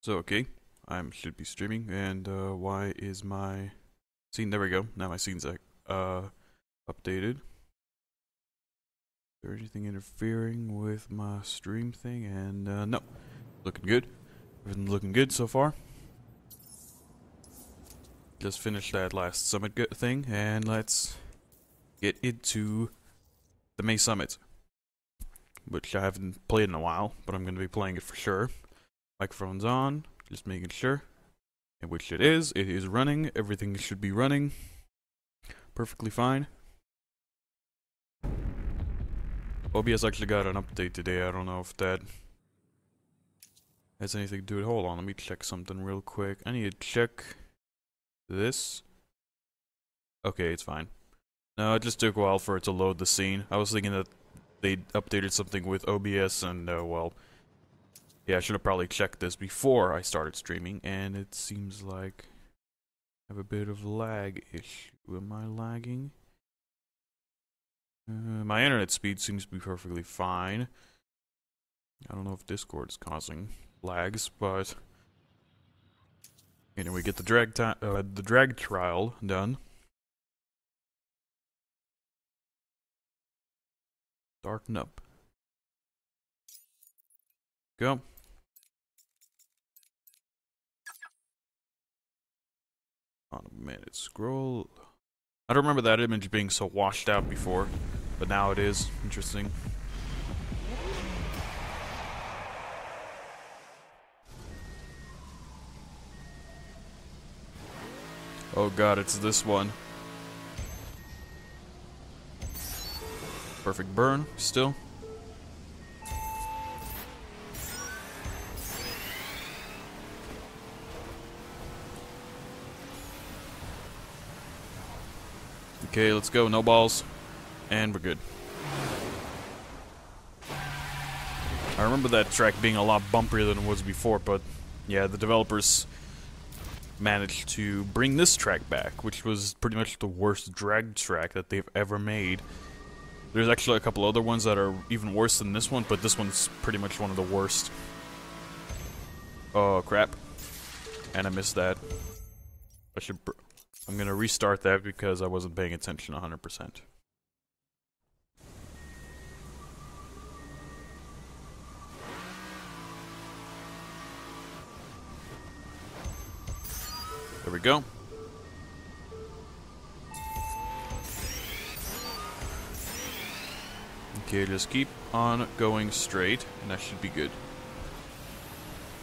So, okay, I should be streaming, and why is my scene? There we go. Now my scene's updated. Is there anything interfering with my stream thing? And no, looking good. Everything looking good so far. Just finished that last summit thing, and let's get into the May Summit, which I haven't played in a while, but I'm going to be playing it for sure. Microphone's on, just making sure. And which it is running, everything should be running perfectly fine. OBS actually got an update today, I don't know if that has anything to do with it. Hold on, let me check something real quick. I need to check this. Okay, it's fine. No, it just took a while for it to load the scene. I was thinking that they updated something with OBS and, well, yeah, I should have probably checked this before I started streaming, and it seems like I have a bit of lag issue. Am I lagging? My internet speed seems to be perfectly fine. I don't know if Discord is causing lags, but anyway, get the drag trial done. Darken up. Go. On a minute, scroll. I don't remember that image being so washed out before, but now it is. Interesting. Oh god, it's this one. Perfect burn, still. Okay, let's go, no balls. And we're good. I remember that track being a lot bumpier than it was before, but yeah, the developers managed to bring this track back, which was pretty much the worst drag track that they've ever made. There's actually a couple other ones that are even worse than this one, but this one's pretty much one of the worst. Oh crap. And I missed that. I'm gonna restart that because I wasn't paying attention 100%. There we go. Okay, just keep on going straight, and that should be good.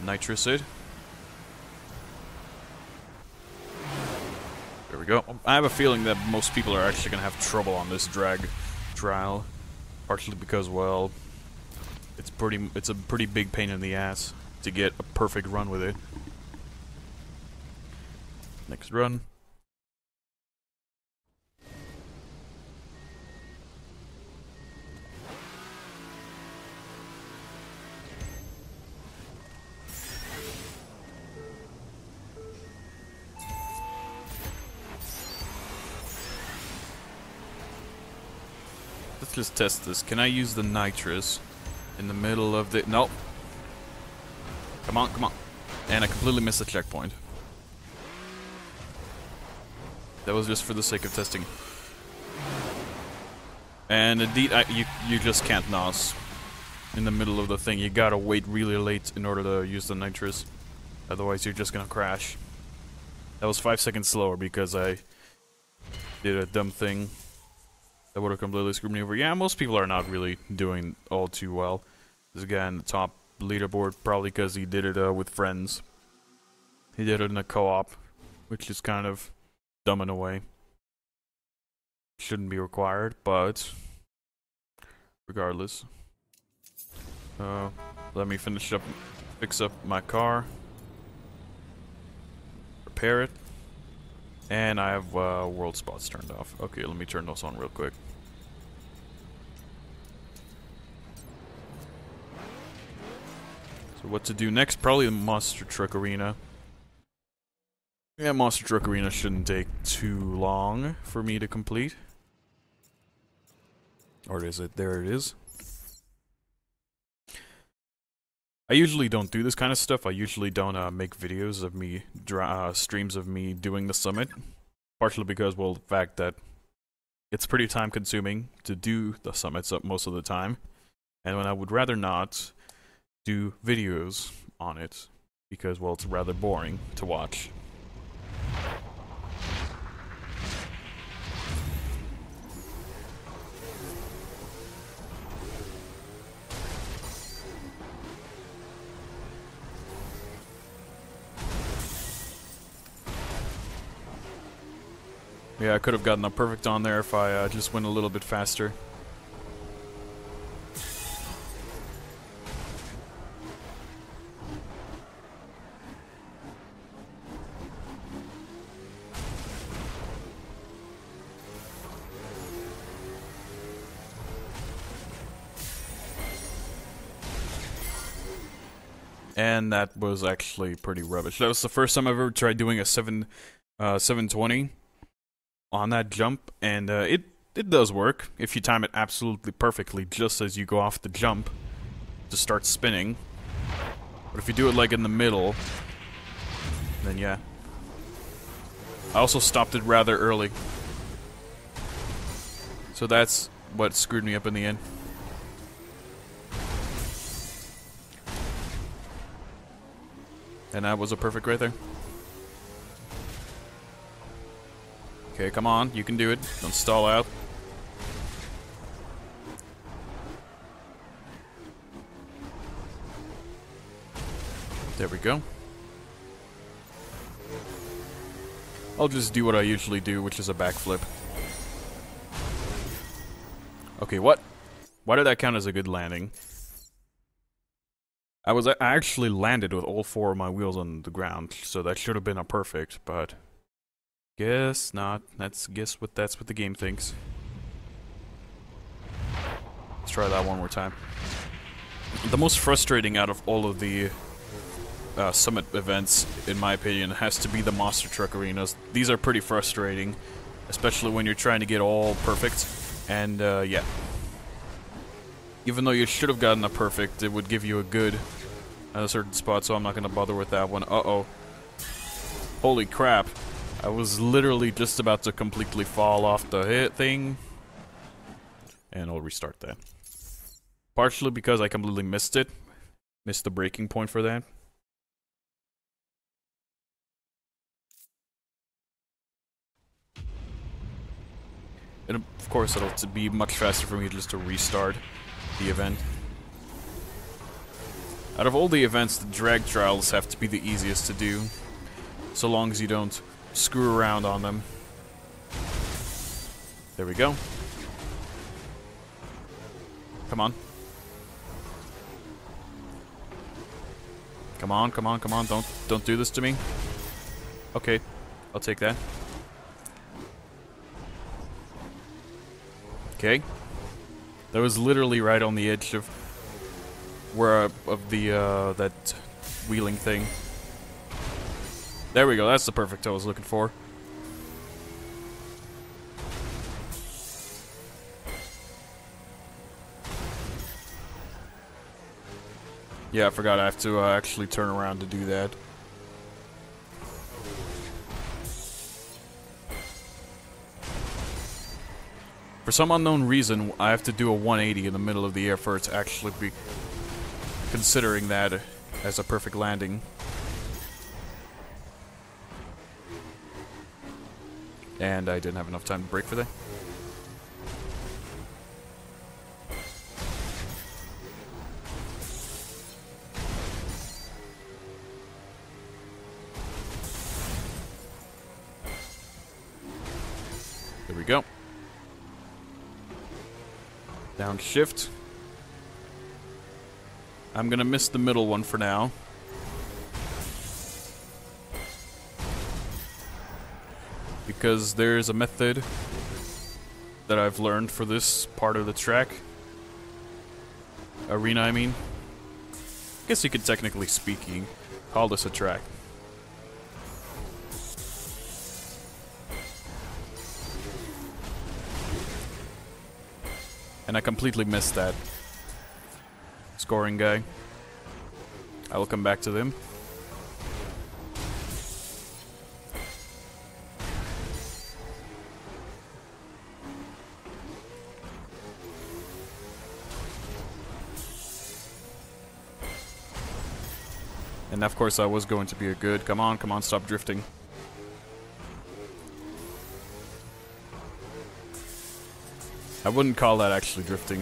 Nitrous it. There we go. I have a feeling that most people are actually going to have trouble on this drag trial. Partially because, well, it's a pretty big pain in the ass to get a perfect run with it. Next run. Let's just test this. Can I use the nitrous in the middle of the... Nope. Come on, come on. And I completely missed the checkpoint. That was just for the sake of testing. And indeed, you just can't NOS in the middle of the thing. You gotta wait really late in order to use the nitrous. Otherwise, you're just gonna crash. That was 5 seconds slower because I did a dumb thing that would have completely screwed me over. Yeah, most people are not really doing all too well. This guy in the top leaderboard, probably because he did it with friends. He did it in a co-op, which is kind of dumb in a way. Shouldn't be required, but regardless. Let me fix up my car, repair it, and I have world spots turned off. Okay, let me turn those on real quick. So what to do next? Probably the Monster Truck Arena. Yeah, Monster Truck Arena shouldn't take too long for me to complete. Or is it? There it is. I usually don't do this kind of stuff. I usually don't make videos of me, streams of me doing the summit. Partially because, well, the fact that it's pretty time consuming to do the summits up most of the time. And when I would rather not do videos on it because, well, it's rather boring to watch. Yeah, I could have gotten a perfect on there if I just went a little bit faster. And that was actually pretty rubbish. That was the first time I've ever tried doing a 720 on that jump, and it does work if you time it absolutely perfectly just as you go off the jump to start spinning. But if you do it like in the middle, then yeah. I also stopped it rather early, so that's what screwed me up in the end. And that was a perfect right there. Okay, come on, you can do it. Don't stall out. There we go. I'll just do what I usually do, which is a backflip. Okay, what? Why did that count as a good landing? I actually landed with all 4 of my wheels on the ground, so that should have been a perfect, but guess not. That's what the game thinks. Let's try that one more time. The most frustrating out of all of the summit events, in my opinion, has to be the monster truck arenas. These are pretty frustrating, especially when you're trying to get all perfect. And yeah. Even though you should have gotten a perfect, it would give you a good at a certain spot, so I'm not going to bother with that one. Uh-oh. Holy crap. I was literally just about to completely fall off the hit thing. And I'll restart that. Partially because I completely missed it. Missed the breaking point for that. And of course it'll be much faster for me just to restart the event. Out of all the events, the drag trials have to be the easiest to do, so long as you don't screw around on them. There we go. Come on. Come on, come on, come on, don't do this to me. Okay, I'll take that. Okay. That was literally right on the edge of where that wheeling thing. There we go. That's the perfect I was looking for. Yeah, I forgot I have to actually turn around to do that. For some unknown reason, I have to do a 180 in the middle of the air for it to actually be considering that as a perfect landing. And I didn't have enough time to brake for that. There we go. Downshift. I'm gonna miss the middle one for now. Because there's a method that I've learned for this part of the track. Arena, I mean. I guess you could technically speaking call this a track. And I completely missed that scoring guy. I will come back to them. And of course I was going to be a good. Come on, stop drifting. I wouldn't call that actually drifting.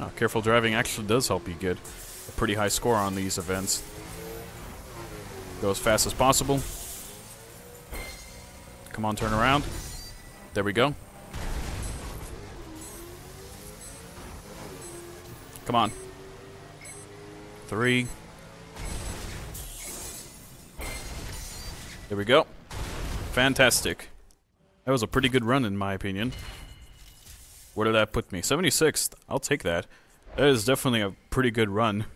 Oh, careful driving actually does help you get a pretty high score on these events. Go as fast as possible. Come on, turn around. There we go. Come on. 3. There we go. Fantastic. That was a pretty good run in my opinion. Where did that put me? 76th. I'll take that. That is definitely a pretty good run.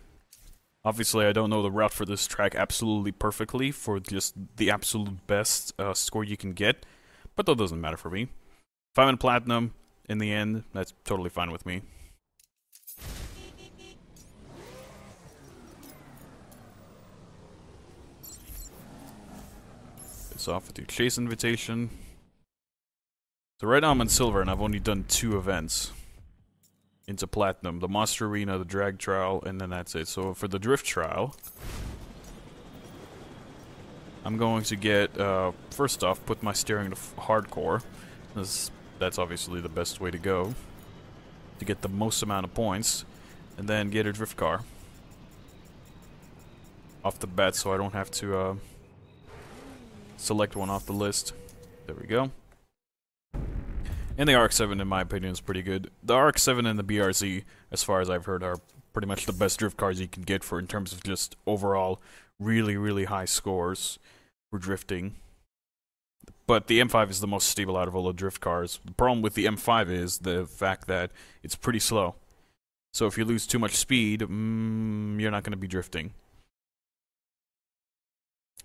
Obviously, I don't know the route for this track absolutely perfectly for just the absolute best score you can get. But that doesn't matter for me. If I'm in platinum, in the end, that's totally fine with me. It's off with your chase invitation. So right now I'm in silver and I've only done 2 events into platinum. The monster arena, the drag trial, and then that's it. So for the drift trial, I'm going to get, first off, put my steering to hardcore. That's obviously the best way to go to get the most amount of points, and then get a drift car off the bat so I don't have to select one off the list. There we go. And the RX-7 in my opinion is pretty good. The RX-7 and the BRZ, as far as I've heard, are pretty much the best drift cars you can get for in terms of just overall really high scores for drifting. But the M5 is the most stable out of all the drift cars. The problem with the M5 is the fact that it's pretty slow. So if you lose too much speed, you're not going to be drifting.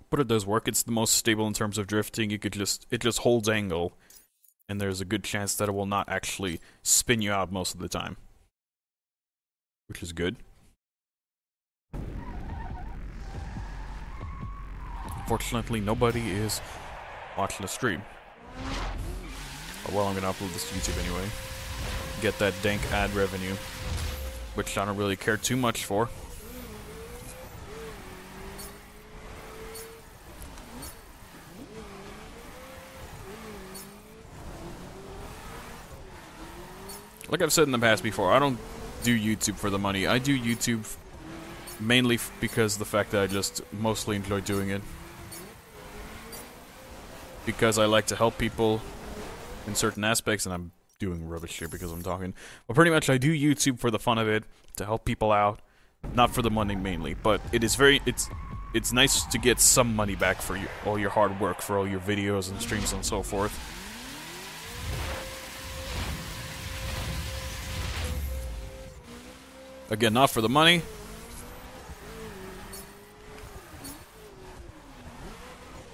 But it does work. It's the most stable in terms of drifting. It just holds angle, and there's a good chance that it will not actually spin you out most of the time, which is good. Unfortunately, nobody is watching the stream. Oh, well, I'm gonna upload this to YouTube anyway. Get that dank ad revenue, which I don't really care too much for. Like I've said in the past before, I don't do YouTube for the money. I do YouTube mainly because of the fact that I just mostly enjoy doing it. Because I like to help people in certain aspects, and I'm doing rubbish here because I'm talking. But pretty much I do YouTube for the fun of it, to help people out, not for the money mainly. But it is it's nice to get some money back for all your hard work, for all your videos and streams and so forth. Again, not for the money.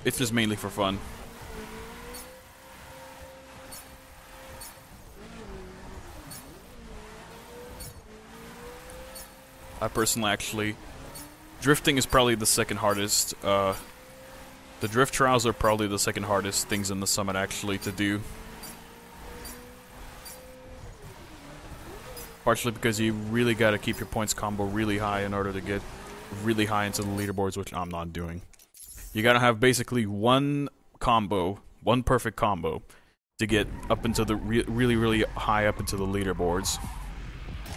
It's just mainly for fun. I personally actually... Drifting is probably the second hardest. The drift trials are probably the second hardest things in the summit actually to do. Partially because you really gotta keep your points combo really high in order to get really high into the leaderboards, which I'm not doing. You gotta have basically one combo, one perfect combo, to get up into the really high up into the leaderboards.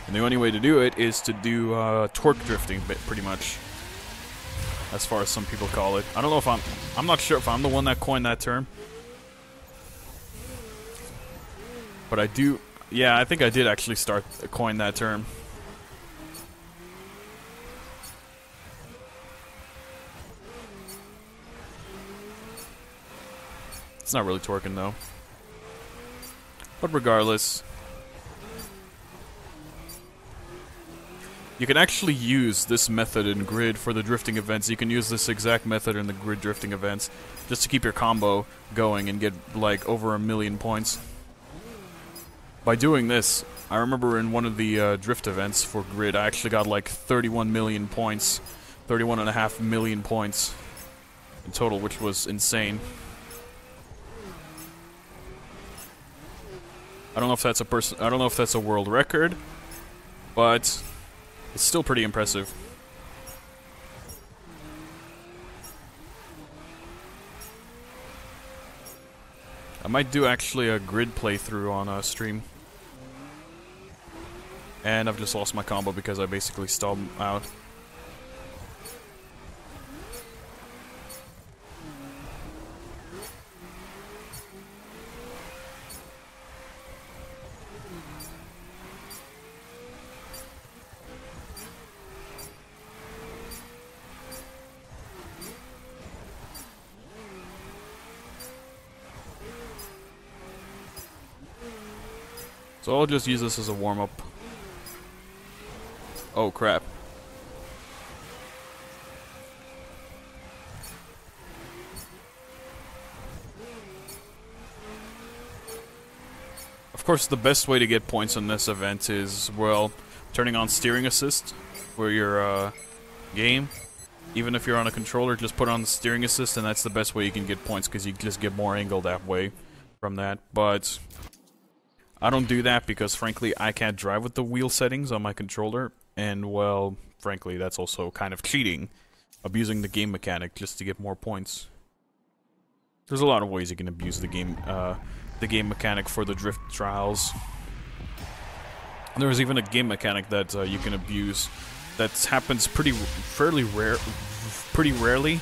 And the only way to do it is to do torque drifting, pretty much. As far as some people call it. I don't know if I'm not sure if I'm the one that coined that term. But I do... Yeah, I think I did actually coin that term. It's not really torquing though. But regardless, You can actually use this method in grid for the drifting events. You can use this exact method in the grid drifting events just to keep your combo going and get like over 1,000,000 points. By doing this, I remember in one of the drift events for grid, I actually got like 31 million points, 31.5 million points in total, which was insane. I don't know if that's I don't know if that's a world record, but it's still pretty impressive. I might do actually a grid playthrough on stream. And I've just lost my combo because I basically stalled out. So I'll just use this as a warm-up. Oh crap. Of course, the best way to get points in this event is, well, turning on steering assist for your game. Even if you're on a controller, just put on the steering assist, and that's the best way you can get points, because you just get more angle that way from that. But I don't do that because, frankly, I can't drive with the wheel settings on my controller, and, well, frankly, that's also kind of cheating, abusing the game mechanic just to get more points. There's a lot of ways you can abuse the game mechanic for the drift trials. There's even a game mechanic that you can abuse that happens pretty rarely,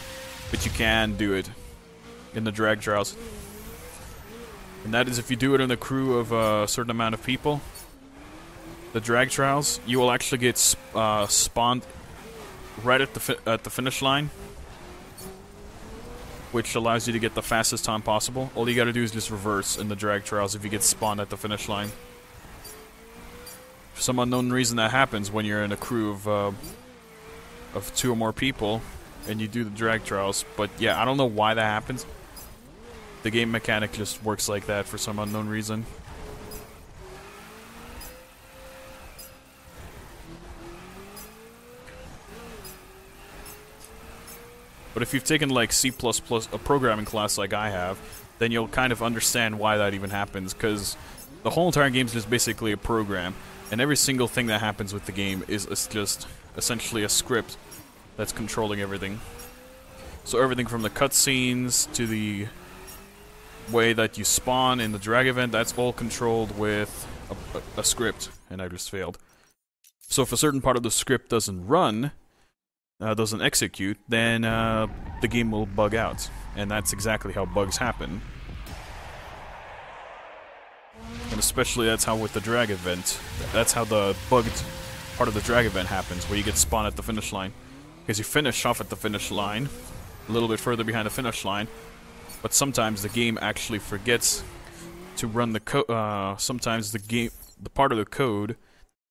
but you can do it in the drag trials. And that is if you do it in a crew of a certain amount of people. The drag trials, you will actually get spawned right at the finish line, which allows you to get the fastest time possible. All you gotta do is just reverse in the drag trials if you get spawned at the finish line. For some unknown reason that happens when you're in a crew of 2 or more people and you do the drag trials. But yeah, I don't know why that happens. The game mechanic just works like that for some unknown reason. But if you've taken like C++, a programming class like I have, then you'll kind of understand why that even happens, because the whole entire game is just basically a program, and every single thing that happens with the game is just essentially a script that's controlling everything. So everything from the cutscenes to the way that you spawn in the drag event, that's all controlled with a script, and I just failed. So if a certain part of the script doesn't run, doesn't execute, then the game will bug out, and that's exactly how bugs happen. And especially that's how with the drag event, that's how the bugged part of the drag event happens, where you get spawned at the finish line. Because you finish off at the finish line, a little bit further behind the finish line, but sometimes the game actually forgets to run the code. Sometimes the part of the code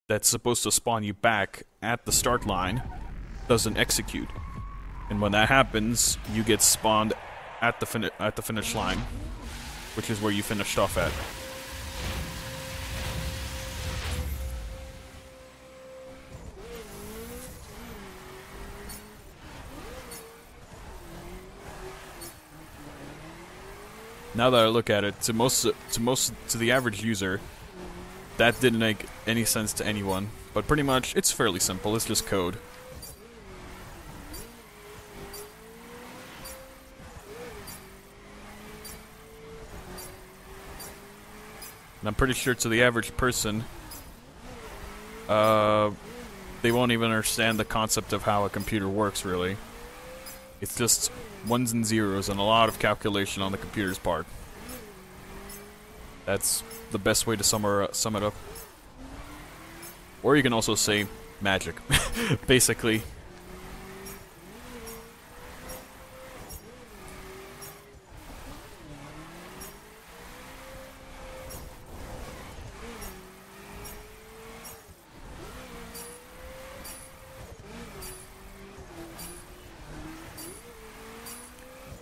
that's supposed to spawn you back at the start line doesn't execute, and when that happens, you get spawned at the finish line, which is where you finished off at. Now that I look at it, to the average user, that didn't make any sense to anyone. But pretty much, it's fairly simple. It's just code. And I'm pretty sure to the average person, they won't even understand the concept of how a computer works, really. It's just ones and zeros and a lot of calculation on the computer's part. That's the best way to sum it up. Or you can also say magic, basically.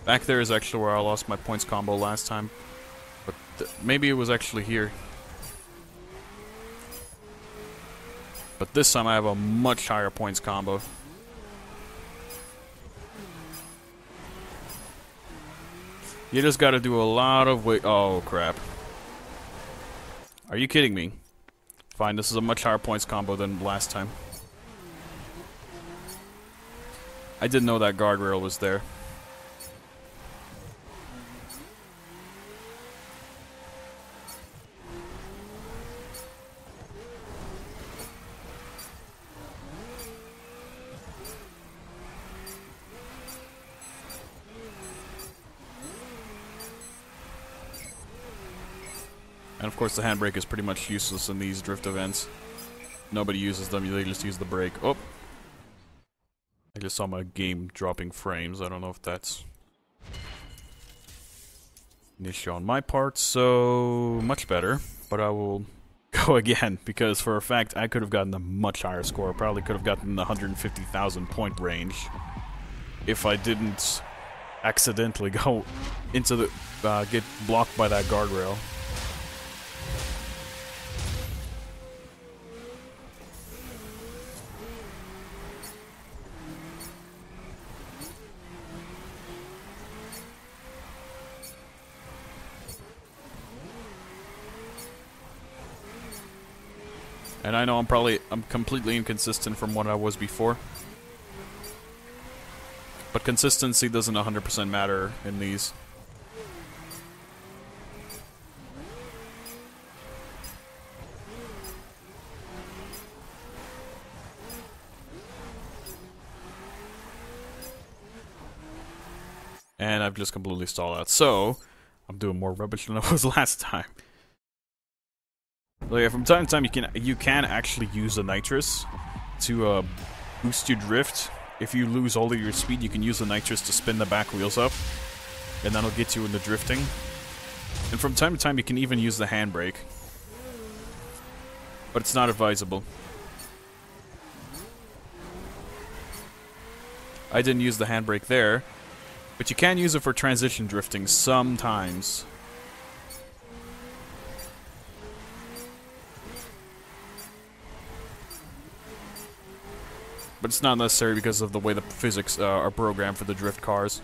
Back there is actually where I lost my points combo last time. But maybe it was actually here. But this time I have a much higher points combo. You just gotta do a lot of weight. Oh, crap. Are you kidding me? Fine, this is a much higher points combo than last time. I didn't know that guardrail was there. And of course the handbrake is pretty much useless in these drift events. Nobody uses them, they just use the brake. Oh! I just saw my game dropping frames. I don't know if that's an issue on my part, so much better. But I will go again, because for a fact I could have gotten a much higher score. Probably could have gotten the 150,000 point range if I didn't accidentally go into the get blocked by that guardrail. And I know I'm completely inconsistent from what I was before. But consistency doesn't 100% matter in these. And I've just completely stalled out. So, I'm doing more rubbish than I was last time. So yeah, from time to time you can actually use the nitrous to boost your drift. If you lose all of your speed, you can use the nitrous to spin the back wheels up, and that'll get you into drifting. And from time to time you can even use the handbrake, but it's not advisable. I didn't use the handbrake there, but you can use it for transition drifting sometimes. But it's not necessary because of the way the physics are programmed for the drift cars.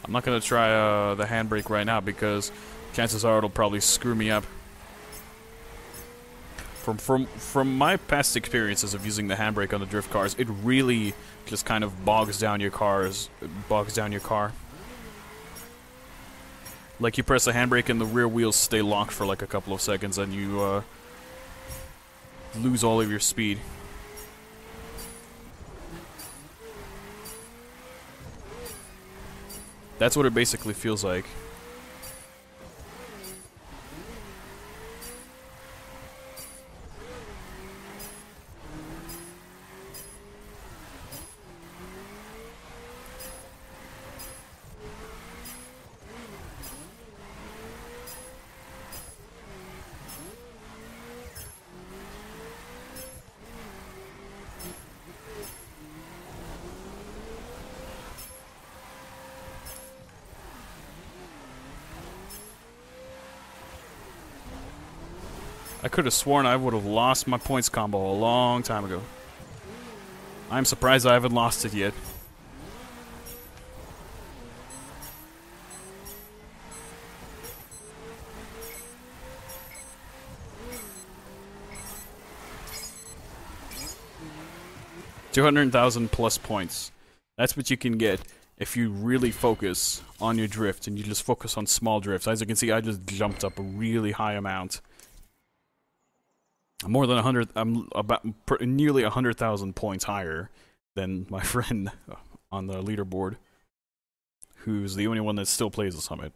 I'm not gonna try the handbrake right now because chances are it'll probably screw me up. From my past experiences of using the handbrake on the drift cars, it really just kind of bogs down your car. Like, you press the handbrake and the rear wheels stay locked for like a couple of seconds and you lose all of your speed. That's what it basically feels like. I could have sworn I would have lost my points combo a long time ago. I'm surprised I haven't lost it yet. $200,000 plus points. That's what you can get if you really focus on your drift and you just focus on small drifts. As you can see, I just jumped up a really high amount. More than 100. I'm about nearly 100,000 points higher than my friend on the leaderboard, who's the only one that still plays the summit.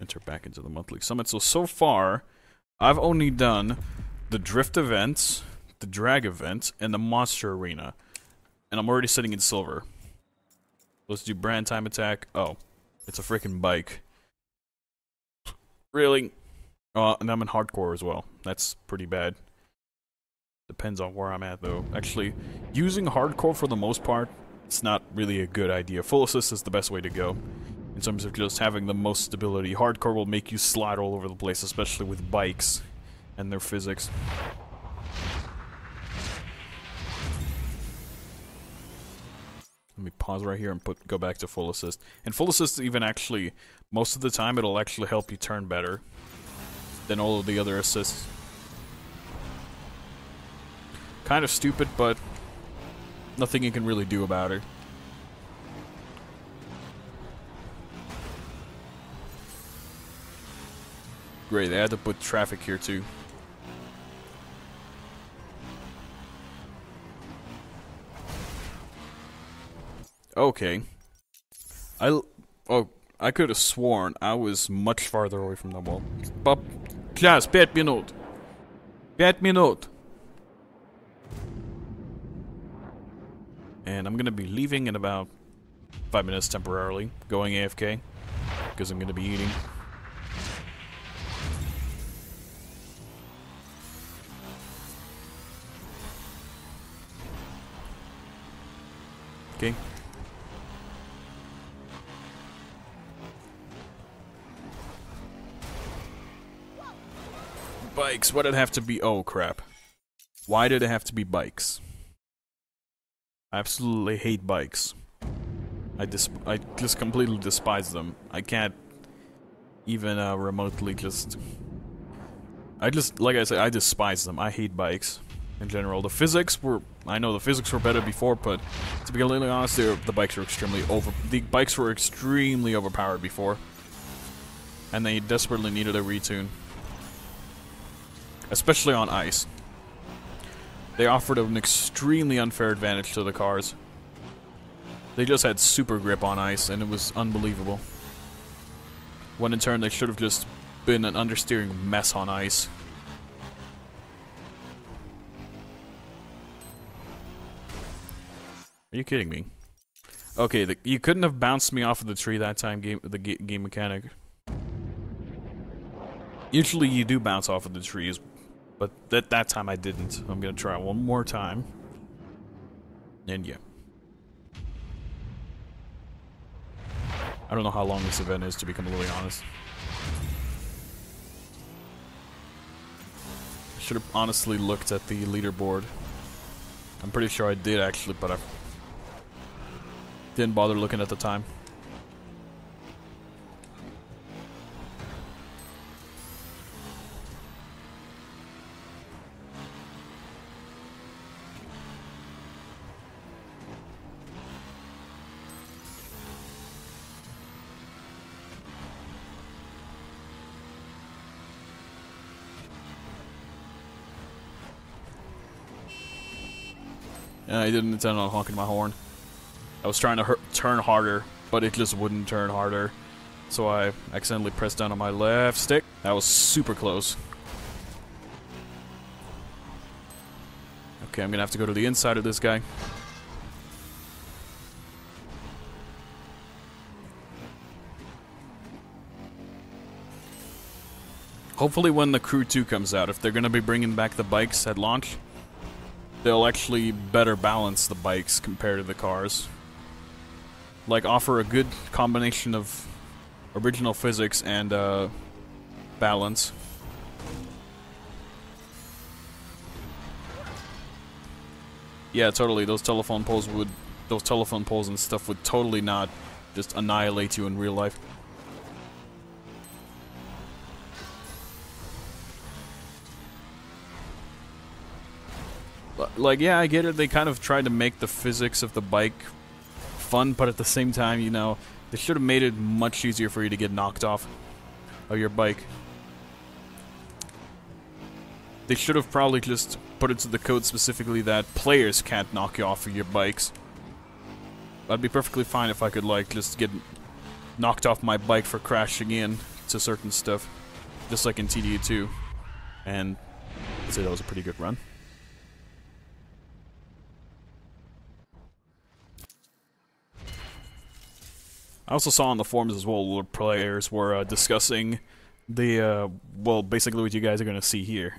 Enter back into the monthly summit. So far, I've only done the drift events, the drag events, and the monster arena, and I'm already sitting in silver. Let's do brand time attack. Oh, it's a freaking bike. Really? And I'm in hardcore as well. That's pretty bad. Depends on where I'm at, though. Actually, using hardcore for the most part, it's not really a good idea. Full assist is the best way to go. In terms of just having the most stability. Hardcore will make you slide all over the place, especially with bikes and their physics. Let me pause right here and go back to full assist. And full assist even actually, most of the time it'll actually help you turn better than all of the other assists. Kind of stupid, but nothing you can really do about it. Great, they had to put traffic here too. Okay. I could have sworn I was much farther away from the wall. But, class, 5 minut. 5 minut. And I'm gonna be leaving in about 5 minutes temporarily, going AFK, because I'm gonna be eating. Okay. Bikes, why did it have to be? Oh crap. Why did it have to be bikes? I absolutely hate bikes. I just completely despise them. I can't even remotely just... like I said, I despise them. I hate bikes in general. The physics were... I know the physics were better before, but to be completely honest, the bikes were extremely overpowered before. And they desperately needed a retune. Especially on ice. They offered an extremely unfair advantage to the cars. They just had super grip on ice, and it was unbelievable. When in turn, they should have just been an understeering mess on ice. Are you kidding me? Okay, you couldn't have bounced me off of the tree that time, game mechanic. Usually you do bounce off of the trees, but that time I didn't. I'm gonna try one more time. And yeah. I don't know how long this event is, to be completely honest. I should have honestly looked at the leaderboard. I'm pretty sure I did actually, but I didn't bother looking at the time. I didn't intend on honking my horn. I was trying to turn harder, but it just wouldn't turn harder. So I accidentally pressed down on my left stick. That was super close. Okay, I'm gonna have to go to the inside of this guy. Hopefully when the Crew 2 comes out, if they're gonna be bringing back the bikes at launch, they'll actually better balance the bikes compared to the cars. Like, offer a good combination of original physics and balance. Yeah, totally. Those telephone poles and stuff would totally not just annihilate you in real life. Like, yeah, I get it. They kind of tried to make the physics of the bike fun, but at the same time, you know, they should have made it much easier for you to get knocked off of your bike. They should have probably just put into the code specifically that players can't knock you off of your bikes. I'd be perfectly fine if I could, like, just get knocked off my bike for crashing in to certain stuff. Just like in TDA 2. And I'd say that was a pretty good run. I also saw on the forums as well where players were discussing the, well, basically what you guys are going to see here.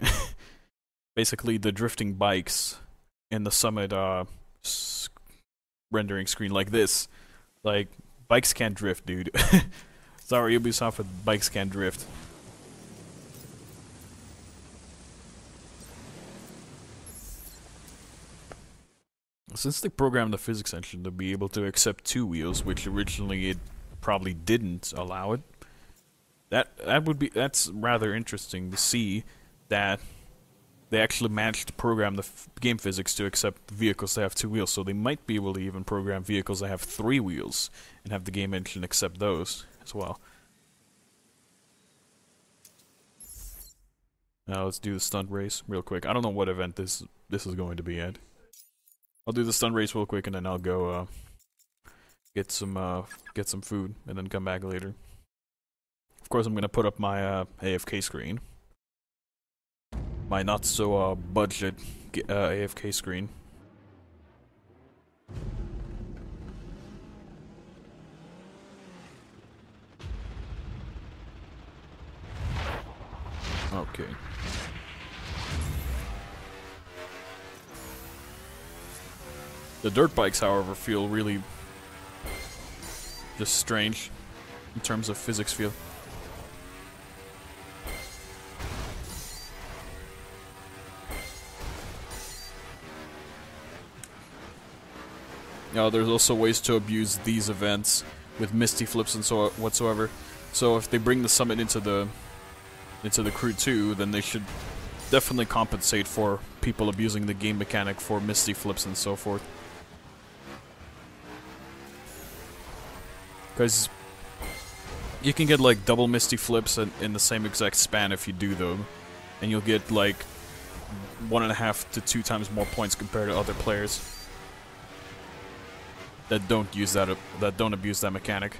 Basically the drifting bikes in the Summit rendering screen like this. Like, bikes can't drift, dude. Sorry, Ubisoft, but bikes can't drift. Since they programmed the physics engine to be able to accept 2 wheels, which originally it probably didn't allow it, that's rather interesting to see that they actually managed to program the game physics to accept vehicles that have 2 wheels. So they might be able to even program vehicles that have 3 wheels and have the game engine accept those as well. Now let's do the stunt race real quick. I don't know what event this is going to be at. I'll do the stunt race real quick and then I'll go get some food and then come back later. Of course, I'm gonna put up my AFK screen, my not so budget AFK screen. Okay. The dirt bikes, however, feel really just strange in terms of physics feel. There's also ways to abuse these events with misty flips and so whatsoever. So if they bring the Summit into the Crew 2, then they should definitely compensate for people abusing the game mechanic for misty flips and so forth. Because you can get like double misty flips in the same exact span if you do them, and you'll get like 1.5 to 2 times more points compared to other players that don't use that don't abuse that mechanic.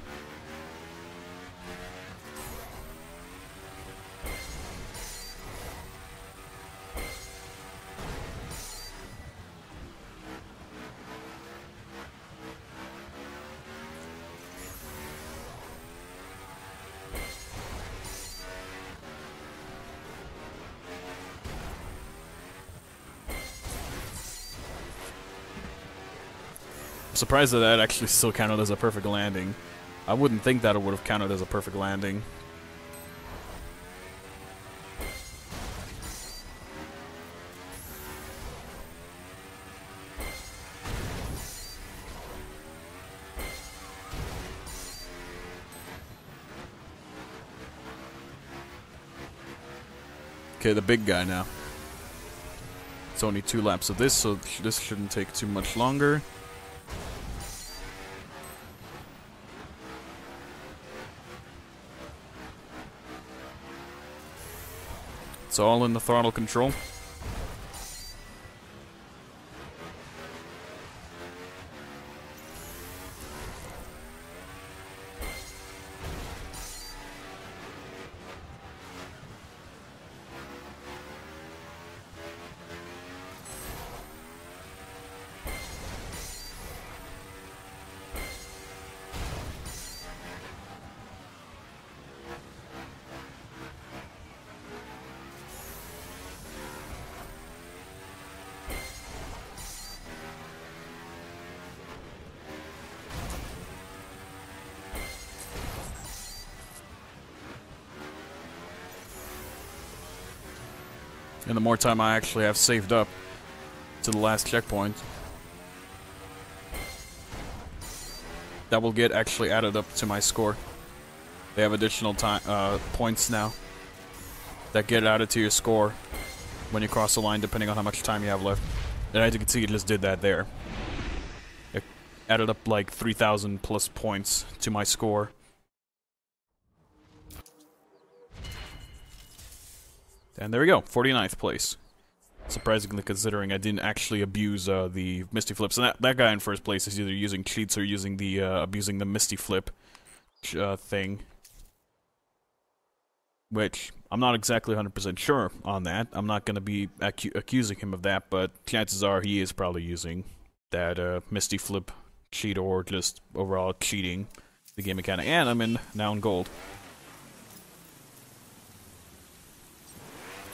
I'm surprised that actually still counted as a perfect landing. I wouldn't think that it would have counted as a perfect landing. Okay, the big guy now. It's only 2 laps of this, so this shouldn't take too much longer. It's all in the throttle control. And the more time I actually have saved up to the last checkpoint, that will get actually added up to my score. They have additional time points now that get added to your score when you cross the line, depending on how much time you have left. And as you can see, it just did that there. It added up like 3,000 plus points to my score. And there we go, 49th place. Surprisingly, considering I didn't actually abuse the Misty Flips. And that guy in first place is either using cheats or using the abusing the Misty Flip thing. Which, I'm not exactly 100% sure on that. I'm not going to be accusing him of that, but chances are he is probably using that Misty Flip cheat or just overall cheating. the game mechanic. And I'm now in gold.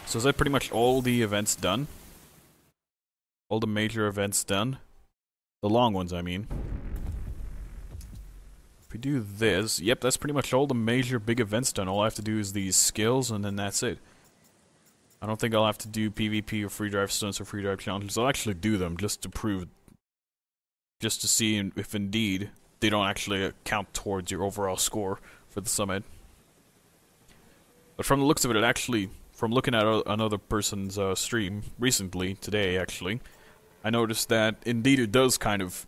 So is that pretty much all the events done? All the major events done? The long ones, I mean. If we do this, yep, that's pretty much all the major big events done. All I have to do is these skills, and then that's it. I don't think I'll have to do PvP or free drive stunts or free drive challenges. I'll actually do them just to prove, just to see if indeed they don't actually count towards your overall score for the summit. But from the looks of it, actually, from looking at another person's stream recently, today actually, I noticed that indeed it does kind of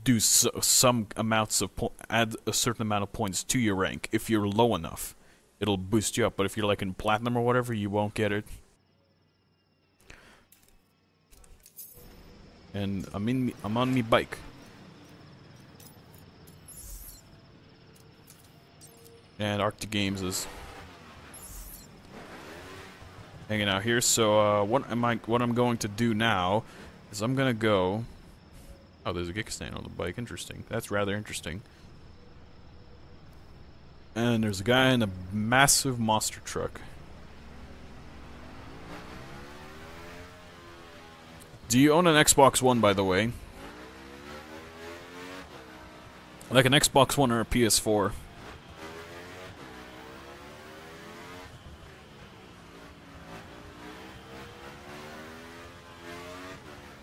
do some amounts of add a certain amount of points to your rank. If you're low enough, it'll boost you up. But if you're like in platinum or whatever, you won't get it. And I'm on me bike. And Arctic Games is hanging out here. So what I'm going to do now is I'm gonna go. Oh, there's a kickstand on the bike. Interesting. That's rather interesting. And there's a guy in a massive monster truck. Do you own an Xbox One, by the way? Like an Xbox One or a PS4?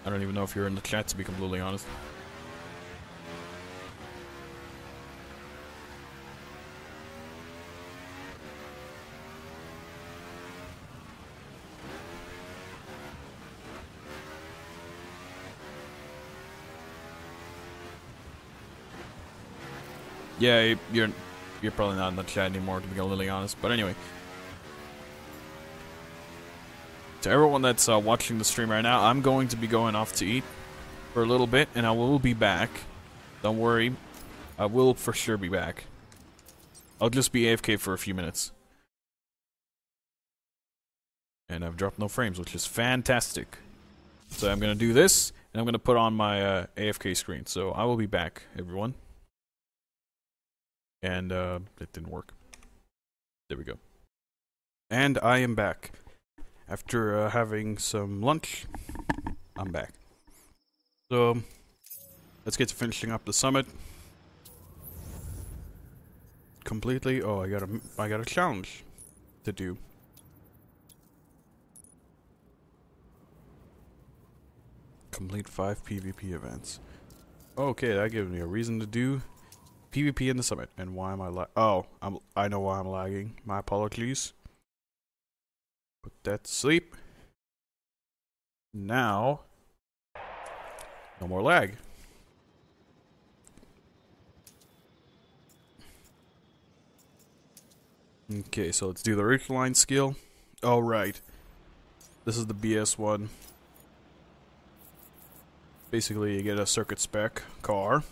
I don't even know if you're in the chat, to be completely honest. Yeah, you're probably not in the chat anymore, to be completely honest. But anyway, to everyone that's watching the stream right now, I'm going to be going off to eat for a little bit, and I will be back. Don't worry, I will for sure be back. I'll just be AFK for a few minutes. And I've dropped no frames, which is fantastic. So I'm gonna do this, and I'm gonna put on my AFK screen. So I will be back, everyone. And it didn't work. There we go. And I am back. After having some lunch, I'm back. So let's get to finishing up the summit. Completely. Oh, I got a challenge to do. Complete 5 PvP events. Okay, that gives me a reason to do PvP in the summit. And why am I I know why I'm lagging. My apologies. Put that to sleep. Now, no more lag. Okay, so let's do the Ridgeline skill. Oh, right. This is the BS one. Basically, you get a circuit spec car.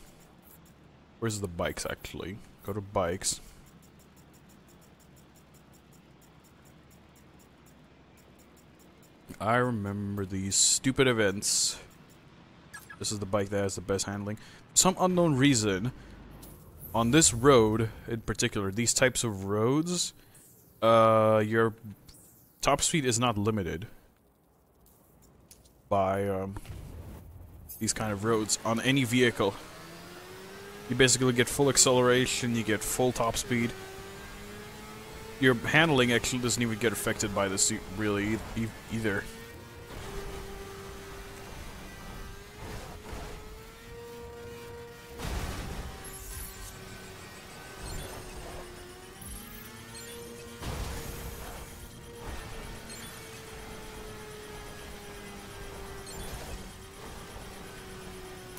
Where's the bikes, actually? Go to bikes. I remember these stupid events. This is the bike that has the best handling. For some unknown reason, on this road in particular, these types of roads, your top speed is not limited by these kind of roads on any vehicle. You basically get full acceleration, you get full top speed. Your handling actually doesn't even get affected by this really either.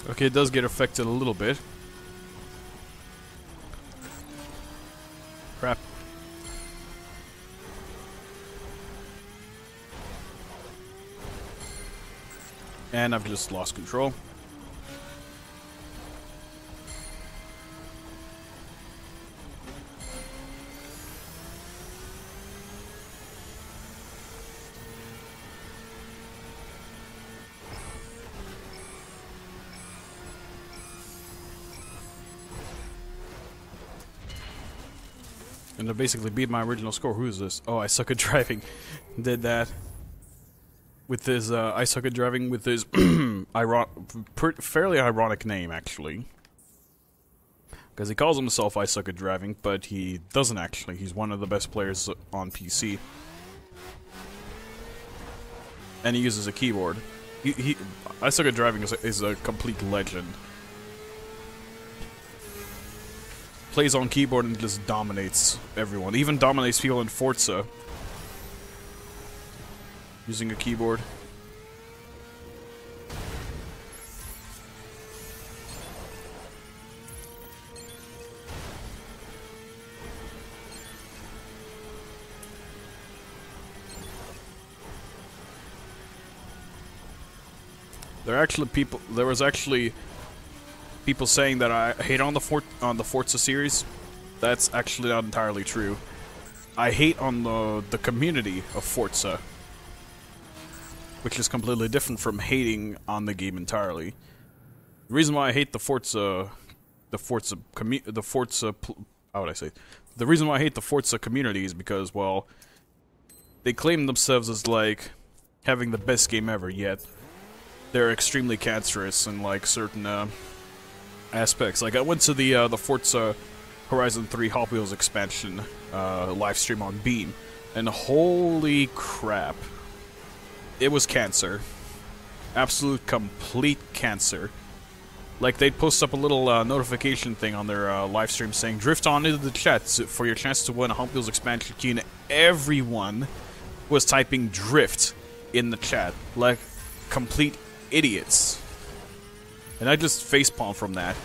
Okay, it does get affected a little bit. Crap. And I've just lost control. And to basically beat my original score. Who is this? Oh, I suck at driving. Did that. With his, I suck at driving with his fairly ironic name, actually. Because he calls himself I suck at driving, but he doesn't actually. He's one of the best players on PC. And he uses a keyboard. I suck at driving is a complete legend. Plays on keyboard and just dominates everyone. Even dominates people in Forza. Using a keyboard. There was actually people saying that I hate on the Forza series. That's actually not entirely true. I hate on the community of Forza, which is completely different from hating on the game entirely. The reason why I hate the reason why I hate the Forza community is because, well, they claim themselves as like having the best game ever, yet they're extremely cancerous in like certain aspects. Like I went to the Forza Horizon 3 Hot Wheels expansion live stream on Beam, and holy crap, it was cancer. Absolute complete cancer. Like they'd post up a little notification thing on their live stream saying, "Drift on into the chat for your chance to win a Hot Wheels expansion key," and everyone was typing "drift" in the chat, like complete idiots. And I just facepalmed from that.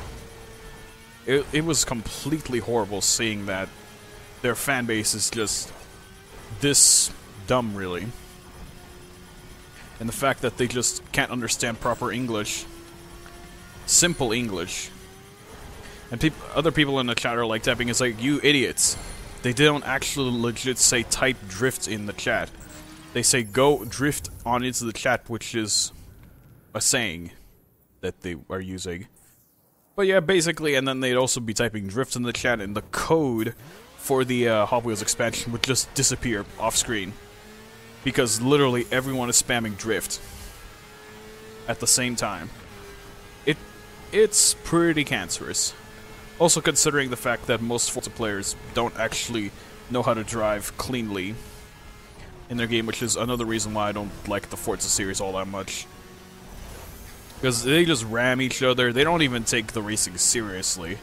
It was completely horrible seeing that their fan base is just this dumb, really. And the fact that they just can't understand proper English. Simple English. And other people in the chat are like typing, it's like, "You idiots." They don't actually legit say type drift in the chat. They say go drift on into the chat, which is a saying that they are using. But yeah, basically, and then they'd also be typing drift in the chat, and the code for the Hot Wheels expansion would just disappear off screen. Because literally everyone is spamming drift at the same time. It's pretty cancerous. Also considering the fact that most Forza players don't actually know how to drive cleanly in their game, which is another reason why I don't like the Forza series all that much. Because they just ram each other, they don't even take the racing seriously.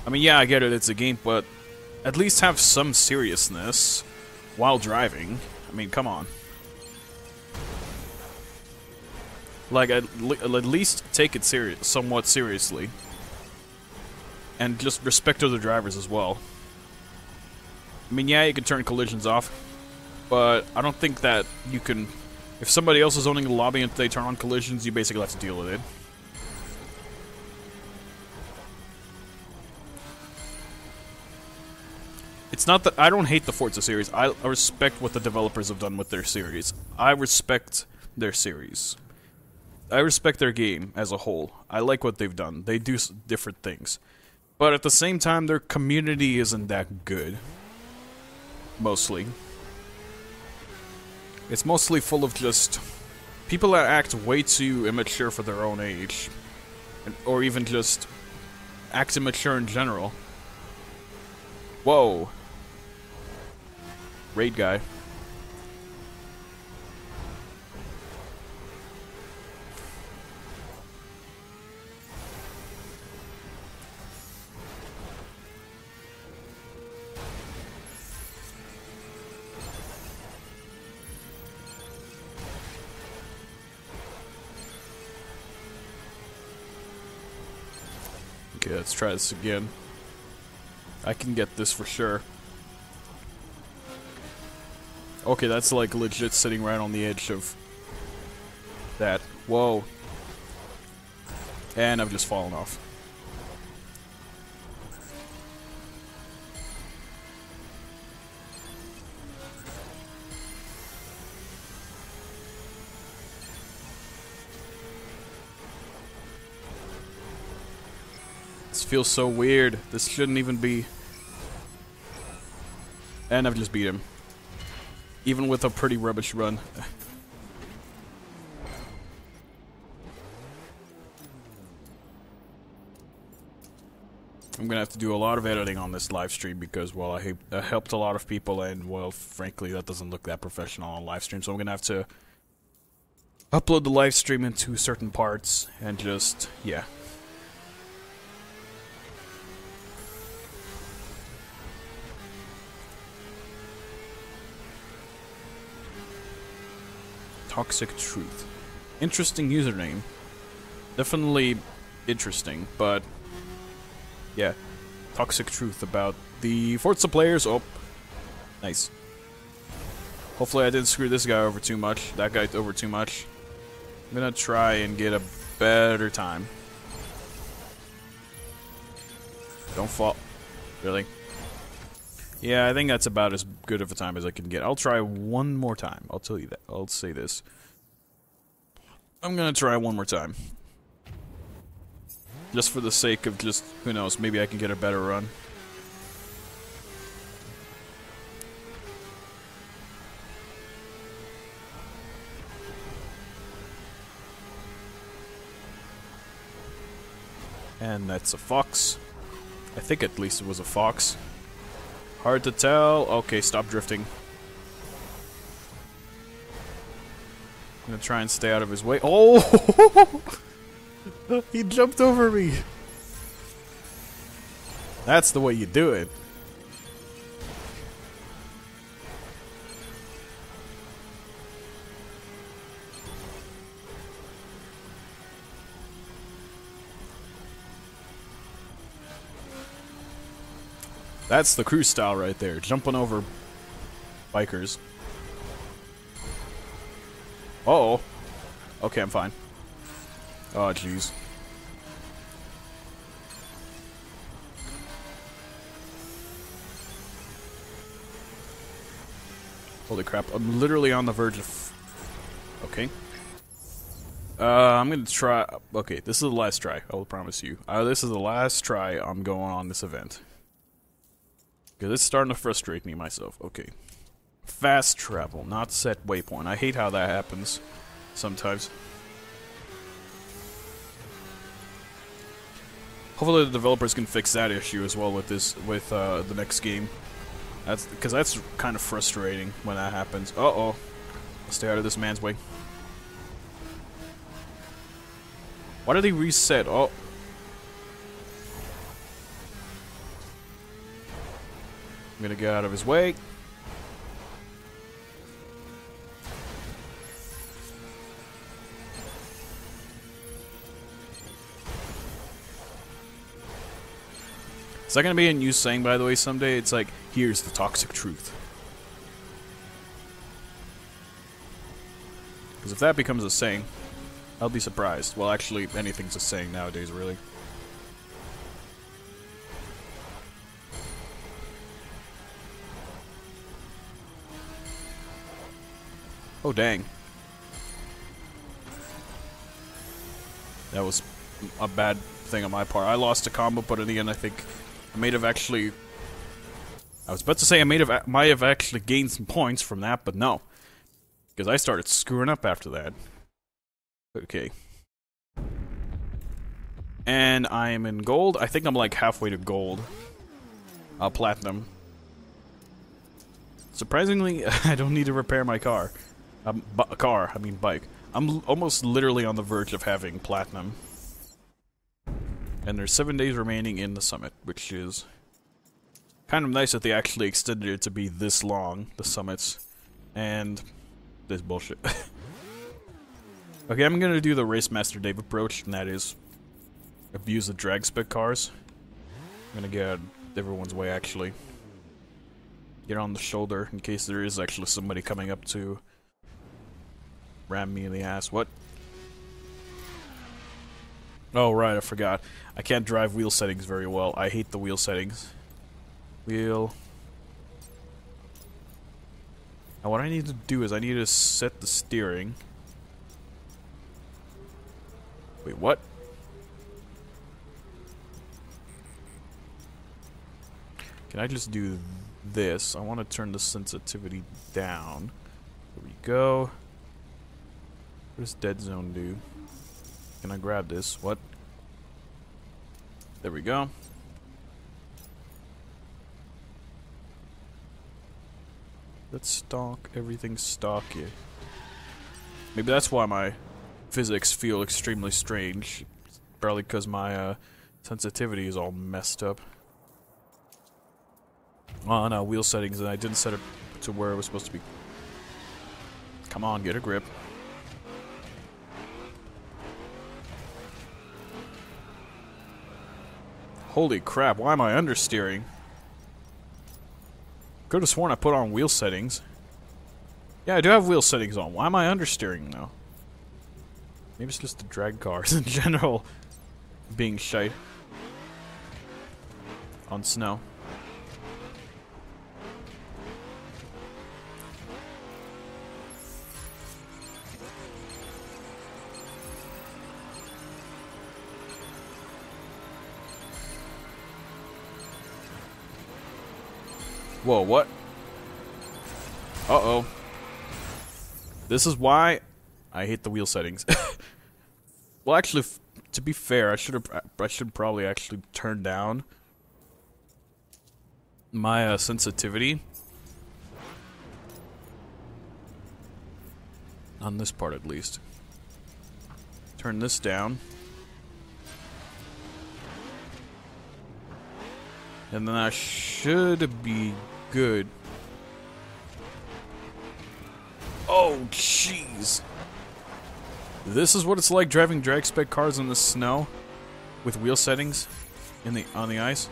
I mean, yeah, I get it, it's a game, but at least have some seriousness while driving. I mean, come on. Like, at least take it somewhat seriously. And just respect other drivers as well. I mean, yeah, you can turn collisions off, but I don't think that you can... If somebody else is owning the lobby and they turn on collisions, you basically have to deal with it. It's not that... I don't hate the Forza series. I respect what the developers have done with their series. I respect their series. I respect their game as a whole. I like what they've done. They do different things. But at the same time, their community isn't that good. Mostly. It's mostly full of just people that act way too immature for their own age. Or even just act immature in general. Whoa. Raid guy. Okay, let's try this again. I can get this for sure. Okay, that's like legit sitting right on the edge of that. Whoa. And I've just fallen off. This feels so weird. This shouldn't even be... And I've just beat him. Even with a pretty rubbish run. I'm gonna have to do a lot of editing on this live stream because, well, I helped a lot of people, and, well, frankly, that doesn't look that professional on live stream, so I'm gonna have to upload the live stream into certain parts and just, yeah. Toxic Truth. Interesting username. Definitely interesting, but yeah. Toxic Truth about the Forza players. Oh, nice. Hopefully I didn't screw this guy over too much. That guy over too much. I'm gonna try and get a better time. Don't fall. Really? Yeah, I think that's about as good of a time as I can get. I'll try one more time. I'll tell you that. I'll say this. I'm gonna try one more time. Just for the sake of just, who knows, maybe I can get a better run. And that's a fox. I think at least it was a fox. Hard to tell. Okay, stop drifting. I'm gonna try and stay out of his way. Oh! He jumped over me! That's the way you do it. That's the Crew style right there, jumping over bikers. Uh-oh. Okay, I'm fine. Oh, jeez. Holy crap, I'm literally on the verge of... Okay. I'm gonna try... Okay, this is the last try, I will promise you. This is the last try I'm going on this event. Because it's starting to frustrate me myself. Okay. Fast travel, not set waypoint. I hate how that happens sometimes. Hopefully the developers can fix that issue as well with this, with the next game. That's because that's kind of frustrating when that happens. Uh-oh. Stay out of this man's way. Why did he reset? Oh. I'm gonna get out of his way. Is that gonna be a new saying, by the way, someday? It's like, here's the toxic truth. Because if that becomes a saying, I'll be surprised. Well, actually, anything's a saying nowadays, really. Oh, dang. That was a bad thing on my part. I lost a combo, but in the end, I think I may have actually... I was about to say I might have actually gained some points from that, but no. Because I started screwing up after that. Okay. And I am in gold. I think I'm like halfway to gold. Platinum. Surprisingly, I don't need to repair my car. Bike. I'm almost literally on the verge of having platinum. And there's 7 days remaining in the summit, which is kind of nice that they actually extended it to be this long, the summits. And this bullshit. Okay, I'm gonna do the Race Master Dave approach, and that is abuse the drag spec cars. I'm gonna get everyone's way, actually. Get on the shoulder in case there is actually somebody coming up to ram me in the ass. What? Oh, right, I forgot. I can't drive wheel settings very well. I hate the wheel settings. Wheel. Now what I need to do is I need to set the steering. Wait, what? Can I just do this? I want to turn the sensitivity down. There we go. What does dead zone do? Can I grab this? What? There we go. Let's stock everything stocky. Maybe that's why my physics feel extremely strange. Probably because my sensitivity is all messed up. On wheel settings, and I didn't set it to where it was supposed to be. Come on, get a grip. Holy crap, why am I understeering? Could have sworn I put on wheel settings. Yeah, I do have wheel settings on. Why am I understeering now? Maybe it's just the drag cars in general being shite on snow. Whoa, what? Uh-oh. This is why I hate the wheel settings. Well, actually, to be fair, I should probably actually turn down my sensitivity on this part at least. Turn this down. And then I should be good. Oh, jeez. This is what it's like driving drag spec cars in the snow with wheel settings on the ice.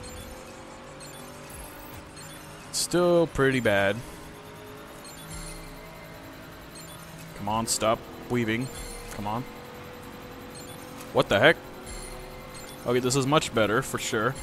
Still pretty bad. Come on, stop weaving. Come on. What the heck? Okay, this is much better for sure.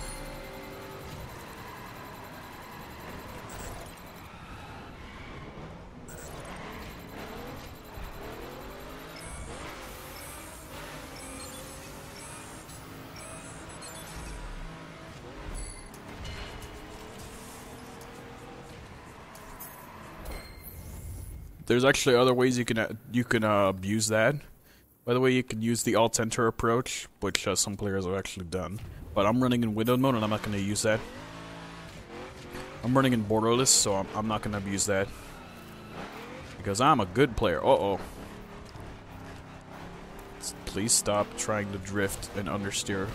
There's actually other ways you can abuse that. By the way, you can use the alt-enter approach, which some players have actually done. But I'm running in windowed mode, and I'm not going to use that. I'm running in borderless, so I'm not going to abuse that. Because I'm a good player. Uh-oh. Please stop trying to drift and understeer.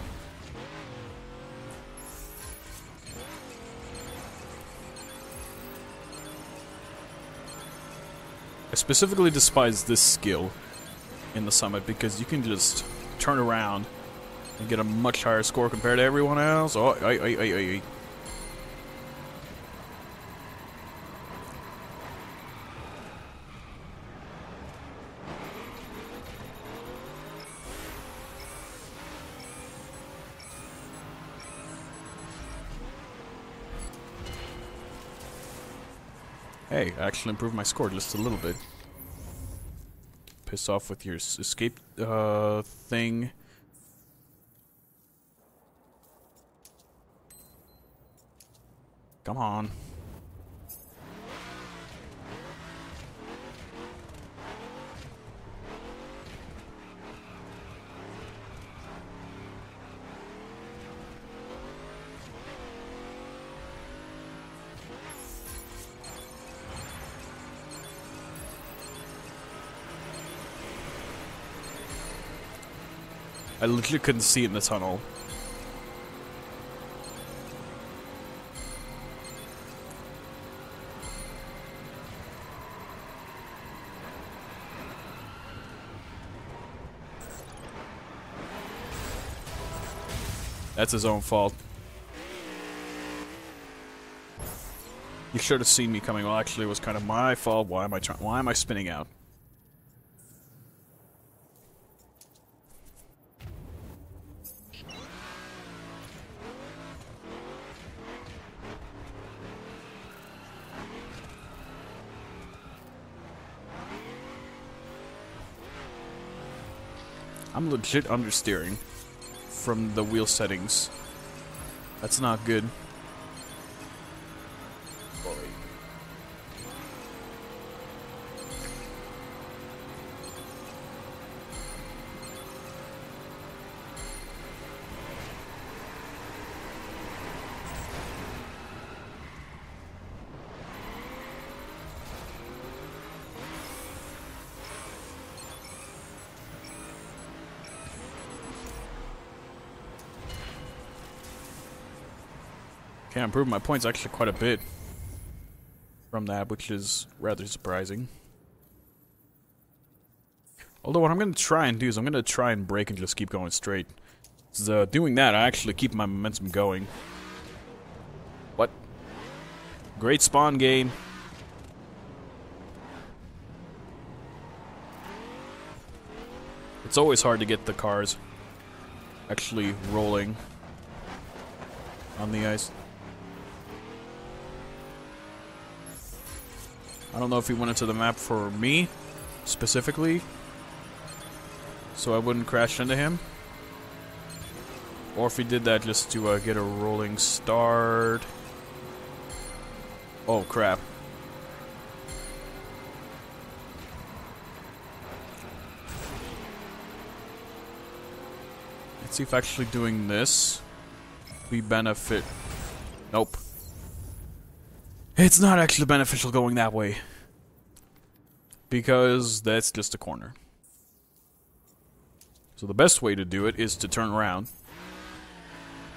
I specifically despise this skill in the summit because you can just turn around and get a much higher score compared to everyone else. Oh, ay. Hey, I actually improved my score just a little bit. Piss off with your escape thing. Come on. I literally couldn't see it in the tunnel. That's his own fault. You should have seen me coming. Well, actually, it was kind of my fault. Why am I spinning out? I'm legit understeering from the wheel settings. That's not good. Okay, I improved my points actually quite a bit from that, which is rather surprising. Although what I'm going to try and do is I'm going to try and brake and just keep going straight. So, doing that, I actually keep my momentum going. What? Great spawn game. It's always hard to get the cars actually rolling on the ice. I don't know if he went into the map for me, specifically, so I wouldn't crash into him. Or if he did that just to get a rolling start. Oh, crap. Let's see if actually doing this we benefit. Nope. It's not actually beneficial going that way. Because that's just a corner. So the best way to do it is to turn around.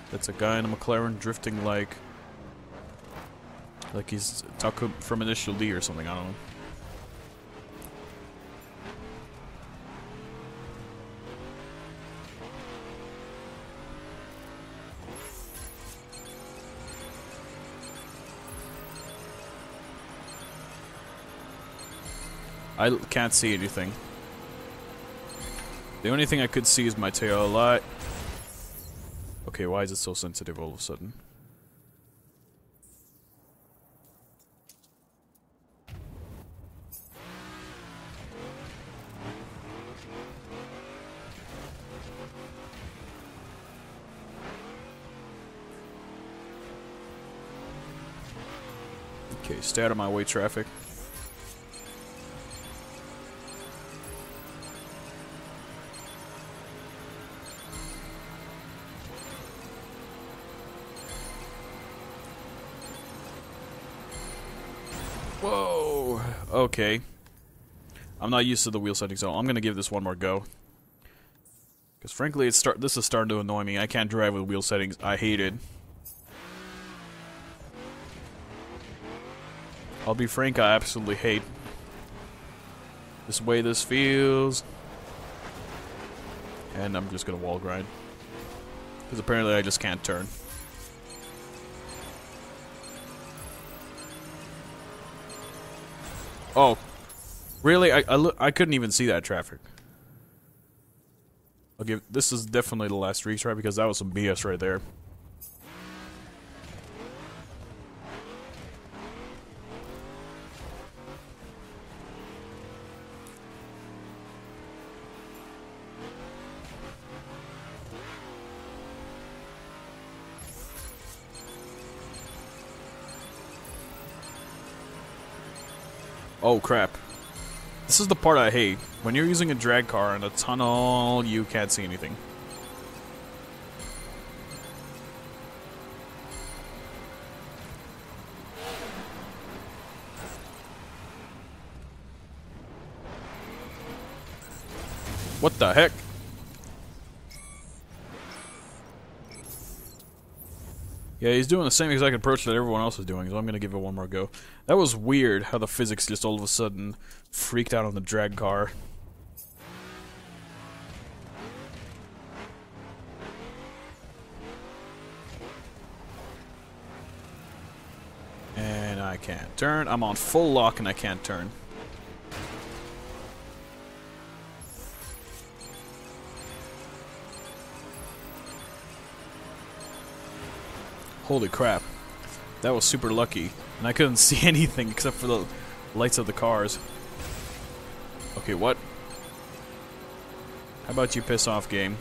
That's a guy in a McLaren drifting like he's Taku from Initial D or something, I don't know. I can't see anything. The only thing I could see is my tail light. Okay, why is it so sensitive all of a sudden? Okay, stay out of my way, traffic. Whoa! Okay. I'm not used to the wheel settings, so I'm gonna give this one more go. Because frankly, this is starting to annoy me. I can't drive with wheel settings. I hate it. I'll be frank, I absolutely hate this way this feels. And I'm just gonna wall grind. Because apparently I just can't turn. Oh, really? I couldn't even see that traffic. Okay, this is definitely the last retry because that was some BS right there. Oh crap. This is the part I hate. When you're using a drag car in a tunnel, you can't see anything. What the heck? Yeah, he's doing the same exact approach that everyone else is doing, so I'm gonna give it one more go. That was weird how the physics just all of a sudden freaked out on the drag car. And I can't turn. I'm on full lock and I can't turn. Holy crap. That was super lucky. And I couldn't see anything except for the lights of the cars. Okay, what? How about you piss off, game?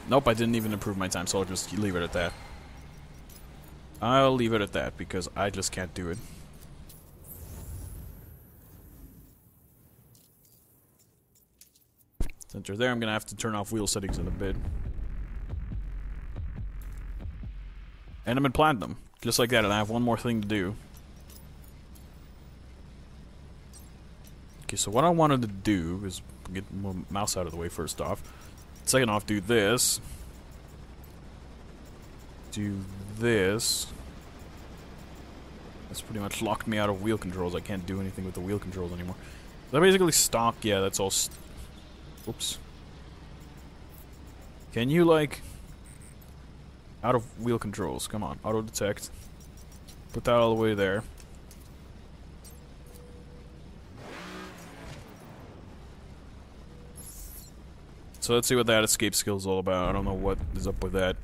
Nope, I didn't even improve my time, so I'll just leave it at that. I'll leave it at that, because I just can't do it. Since you're there, I'm gonna have to turn off wheel settings in a bit. And I'm in Platinum. Just like that, and I have one more thing to do. Okay, so what I wanted to do is get my mouse out of the way first off. Second off, do this. Do this. That's pretty much locked me out of wheel controls. I can't do anything with the wheel controls anymore. They're basically stock. Yeah, that's all. Oops. Can you, like... out of wheel controls. Come on. Auto detect. Put that all the way there. So let's see what that escape skill is all about. I don't know what is up with that.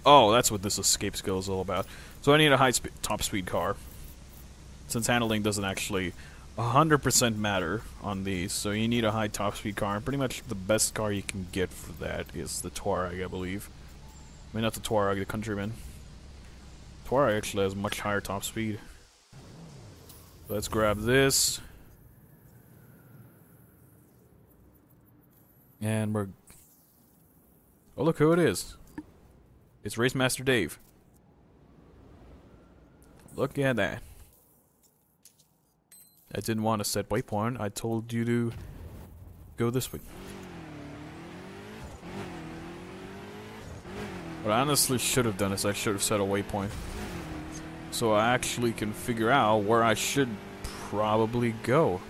Oh, that's what this escape skill is all about. So I need a top speed car. Since handling doesn't actually 100% matter on these, so you need a high top speed car. And pretty much the best car you can get for that is the Touareg, I believe. I mean, not the Touareg, the Countryman. Touareg actually has much higher top speed. Let's grab this. And we're... oh, look who it is. It's Race Master Dave. Look at that. I didn't want to set waypoint. I told you to go this way. What I honestly should have done is I should have set a waypoint. So I actually can figure out where I should probably go.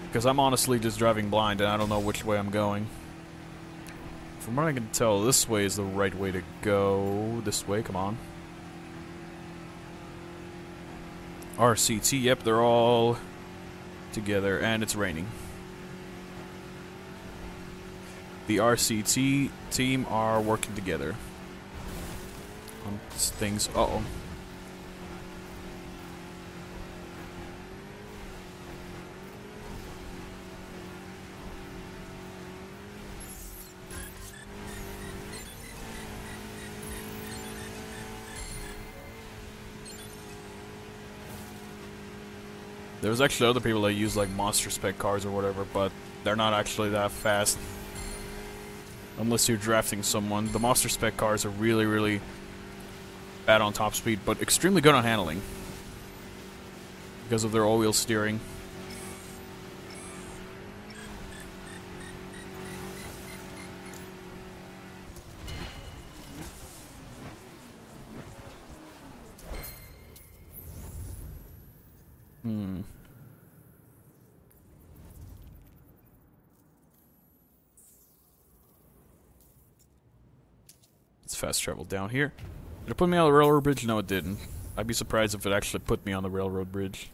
Because I'm honestly just driving blind and I don't know which way I'm going. From what I can tell, this way is the right way to go. This way, come on. RCT, yep, they're all together, and it's raining. The RCT team are working together on things. Uh-oh. There's actually other people that use like monster spec cars or whatever, but they're not actually that fast. Unless you're drafting someone. The monster spec cars are really, really bad on top speed, but extremely good on handling. Because of their all-wheel steering. Fast travel down here. Did it put me on the railroad bridge? No, it didn't. I'd be surprised if it actually put me on the railroad bridge.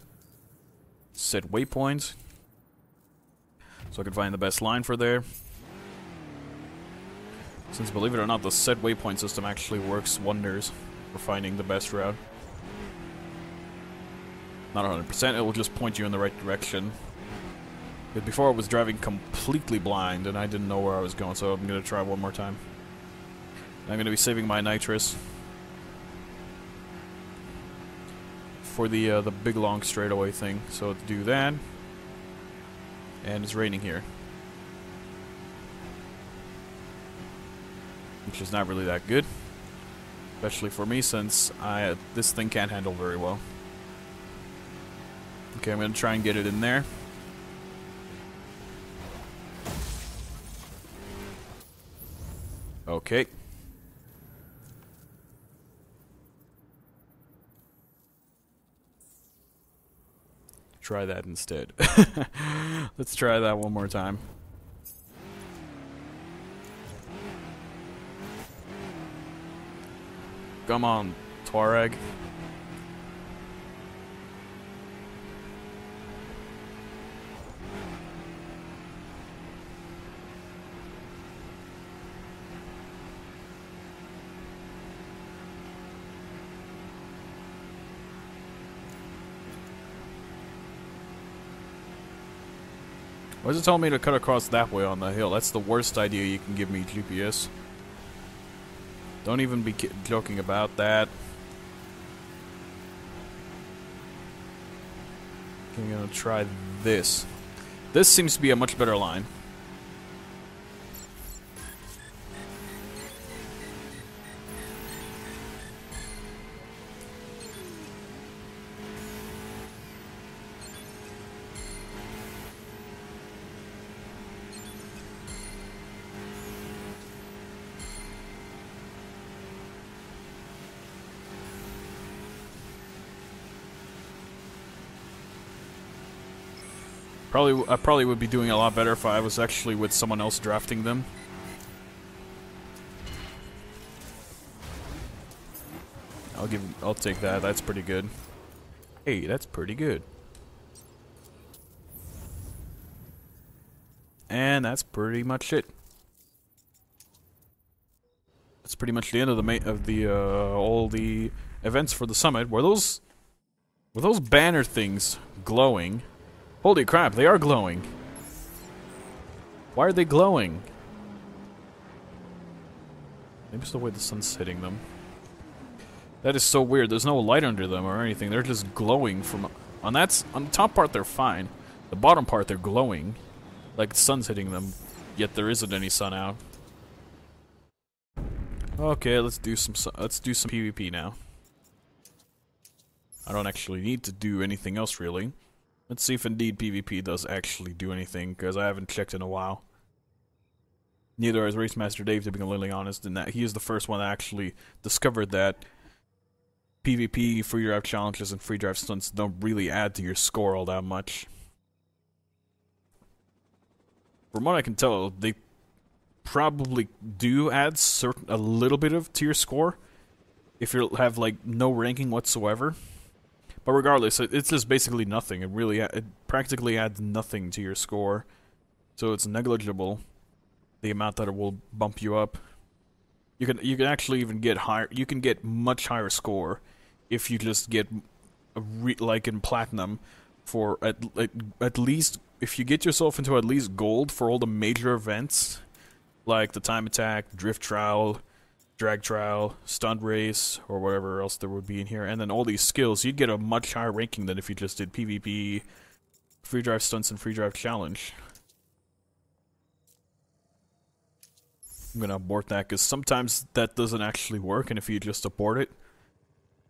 Set waypoints. So I can find the best line for there. Since, believe it or not, the set waypoint system actually works wonders for finding the best route. Not 100%, it will just point you in the right direction. But before I was driving completely blind and I didn't know where I was going, so I'm going to try one more time. I'm going to be saving my nitrous for the big long straightaway thing. So to do that, and it's raining here, which is not really that good, especially for me since this thing can't handle very well. Okay, I'm going to try and get it in there. Okay. Try that instead. Let's try that one more time. Come on, Touareg. Why does it tell me to cut across that way on the hill? That's the worst idea you can give me, GPS. Don't even be joking about that. Okay, I'm gonna try this. This seems to be a much better line. I probably would be doing a lot better if I was actually with someone else drafting them. I'll take that. That's pretty good. Hey, that's pretty good. And that's pretty much it. That's pretty much the end of all the events for the summit. Were those banner things glowing? Holy crap, they are glowing. Why are they glowing? Maybe it's the way the sun's hitting them. That is so weird. There's no light under them or anything. They're just glowing from... On the top part, they're fine. The bottom part, they're glowing. Like the sun's hitting them. Yet there isn't any sun out. Okay, let's do some PvP now. I don't actually need to do anything else, really. Let's see if indeed PvP does actually do anything, because I haven't checked in a while. Neither has Racemaster Dave, to be completely honest, in that he is the first one that actually discovered that PvP, free drive challenges, and free drive stunts don't really add to your score all that much. From what I can tell, they probably do add a little bit to your score if you have like no ranking whatsoever. But regardless, it's just basically nothing. It practically adds nothing to your score, so it's negligible. The amount that it will bump you up. You can actually even get higher. You can get much higher score if you just get like in platinum for at least if you get yourself into at least gold for all the major events like the time attack, drift trial, drag trial, stunt race, or whatever else there would be in here, and then all these skills. You'd get a much higher ranking than if you just did PvP, free drive stunts, and free drive challenge. I'm gonna abort that because sometimes that doesn't actually work, and if you just abort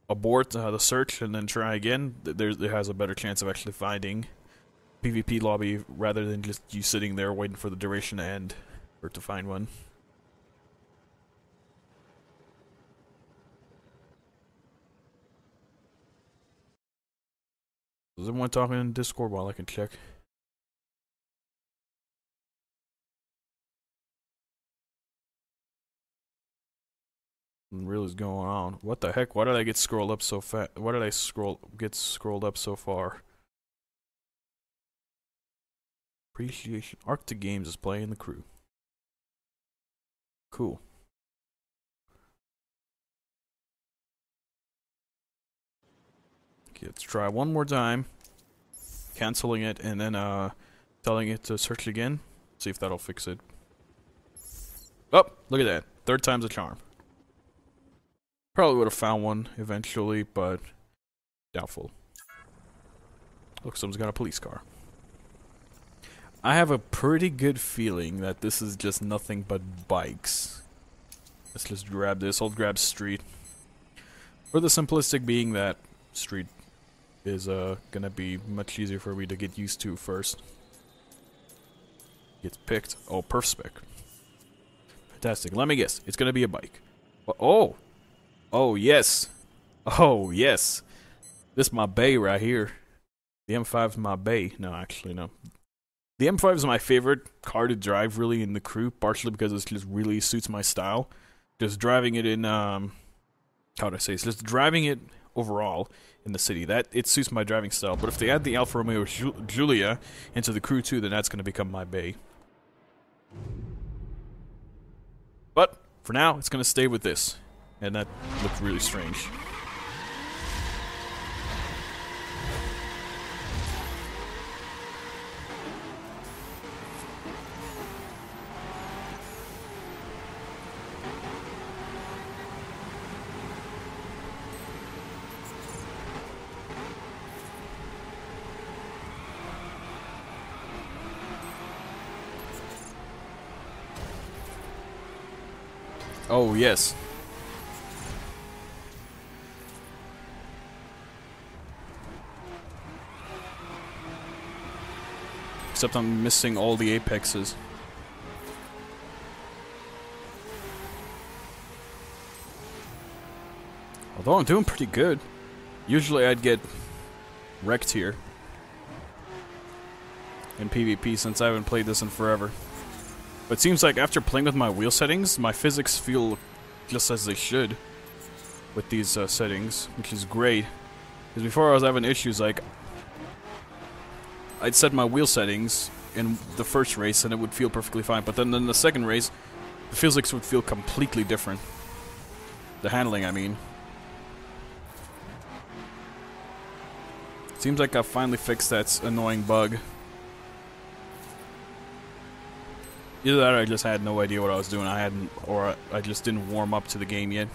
the search and then try again, there has a better chance of actually finding PvP lobby rather than just you sitting there waiting for the duration to end or to find one. Is everyone talking in Discord while I can check? What really is going on? What the heck? Why did I get scrolled up so fast? Why did I get scrolled up so far? Appreciation. Arctic Games is playing the crew. Cool. Okay, let's try one more time. Canceling it and then telling it to search again. See if that'll fix it. Oh, look at that. Third time's a charm. Probably would have found one eventually, but doubtful. Look, someone's got a police car. I have a pretty good feeling that this is just nothing but bikes. Let's just grab this. I'll grab street. For the simplistic being that street is gonna be much easier for me to get used to first. Gets picked. Oh, perf spec. Fantastic. Let me guess. It's gonna be a bike. Oh! Oh, yes. Oh, yes. This is my bae right here. The M5 is my bae. No, actually, no. The M5 is my favorite car to drive, really, in the crew, partially because it just really suits my style. Just driving it in, how would I say? It's just driving it overall in the city. It suits my driving style. But if they add the Alfa Romeo Giulia into the crew, too, then that's going to become my bae. But, for now, it's going to stay with this. And that looked really strange. Oh, yes. Except I'm missing all the apexes. Although I'm doing pretty good. Usually I'd get wrecked here. in PvP since I haven't played this in forever. But it seems like after playing with my wheel settings, my physics feel just as they should with these settings, which is great. Because before I was having issues, like, I'd set my wheel settings in the first race and it would feel perfectly fine, but then in the second race, the physics would feel completely different. The handling, I mean. Seems like I finally fixed that annoying bug. Either that or I just had no idea what I was doing. Or I just didn't warm up to the game yet.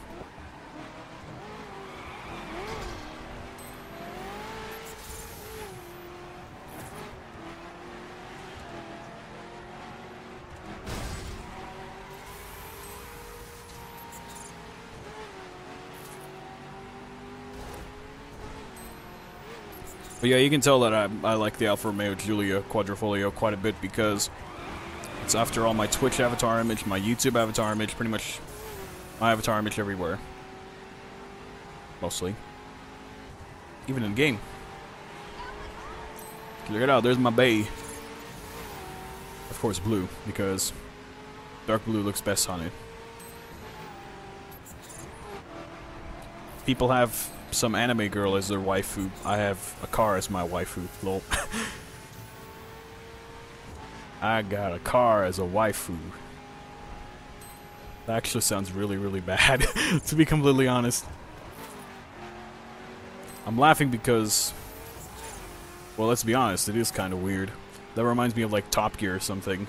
But yeah, you can tell that I like the Alfa Romeo Giulia Quadrifoglio quite a bit because it's after all my Twitch avatar image, my YouTube avatar image, pretty much my avatar image everywhere. Mostly. Even in game. Check it out, there's my bay. Of course blue, because dark blue looks best on it. People have some anime girl as their waifu. I have a car as my waifu. Lol. I got a car as a waifu. That actually sounds really, really bad, to be completely honest. I'm laughing because, well, let's be honest, it is kind of weird. That reminds me of like Top Gear or something.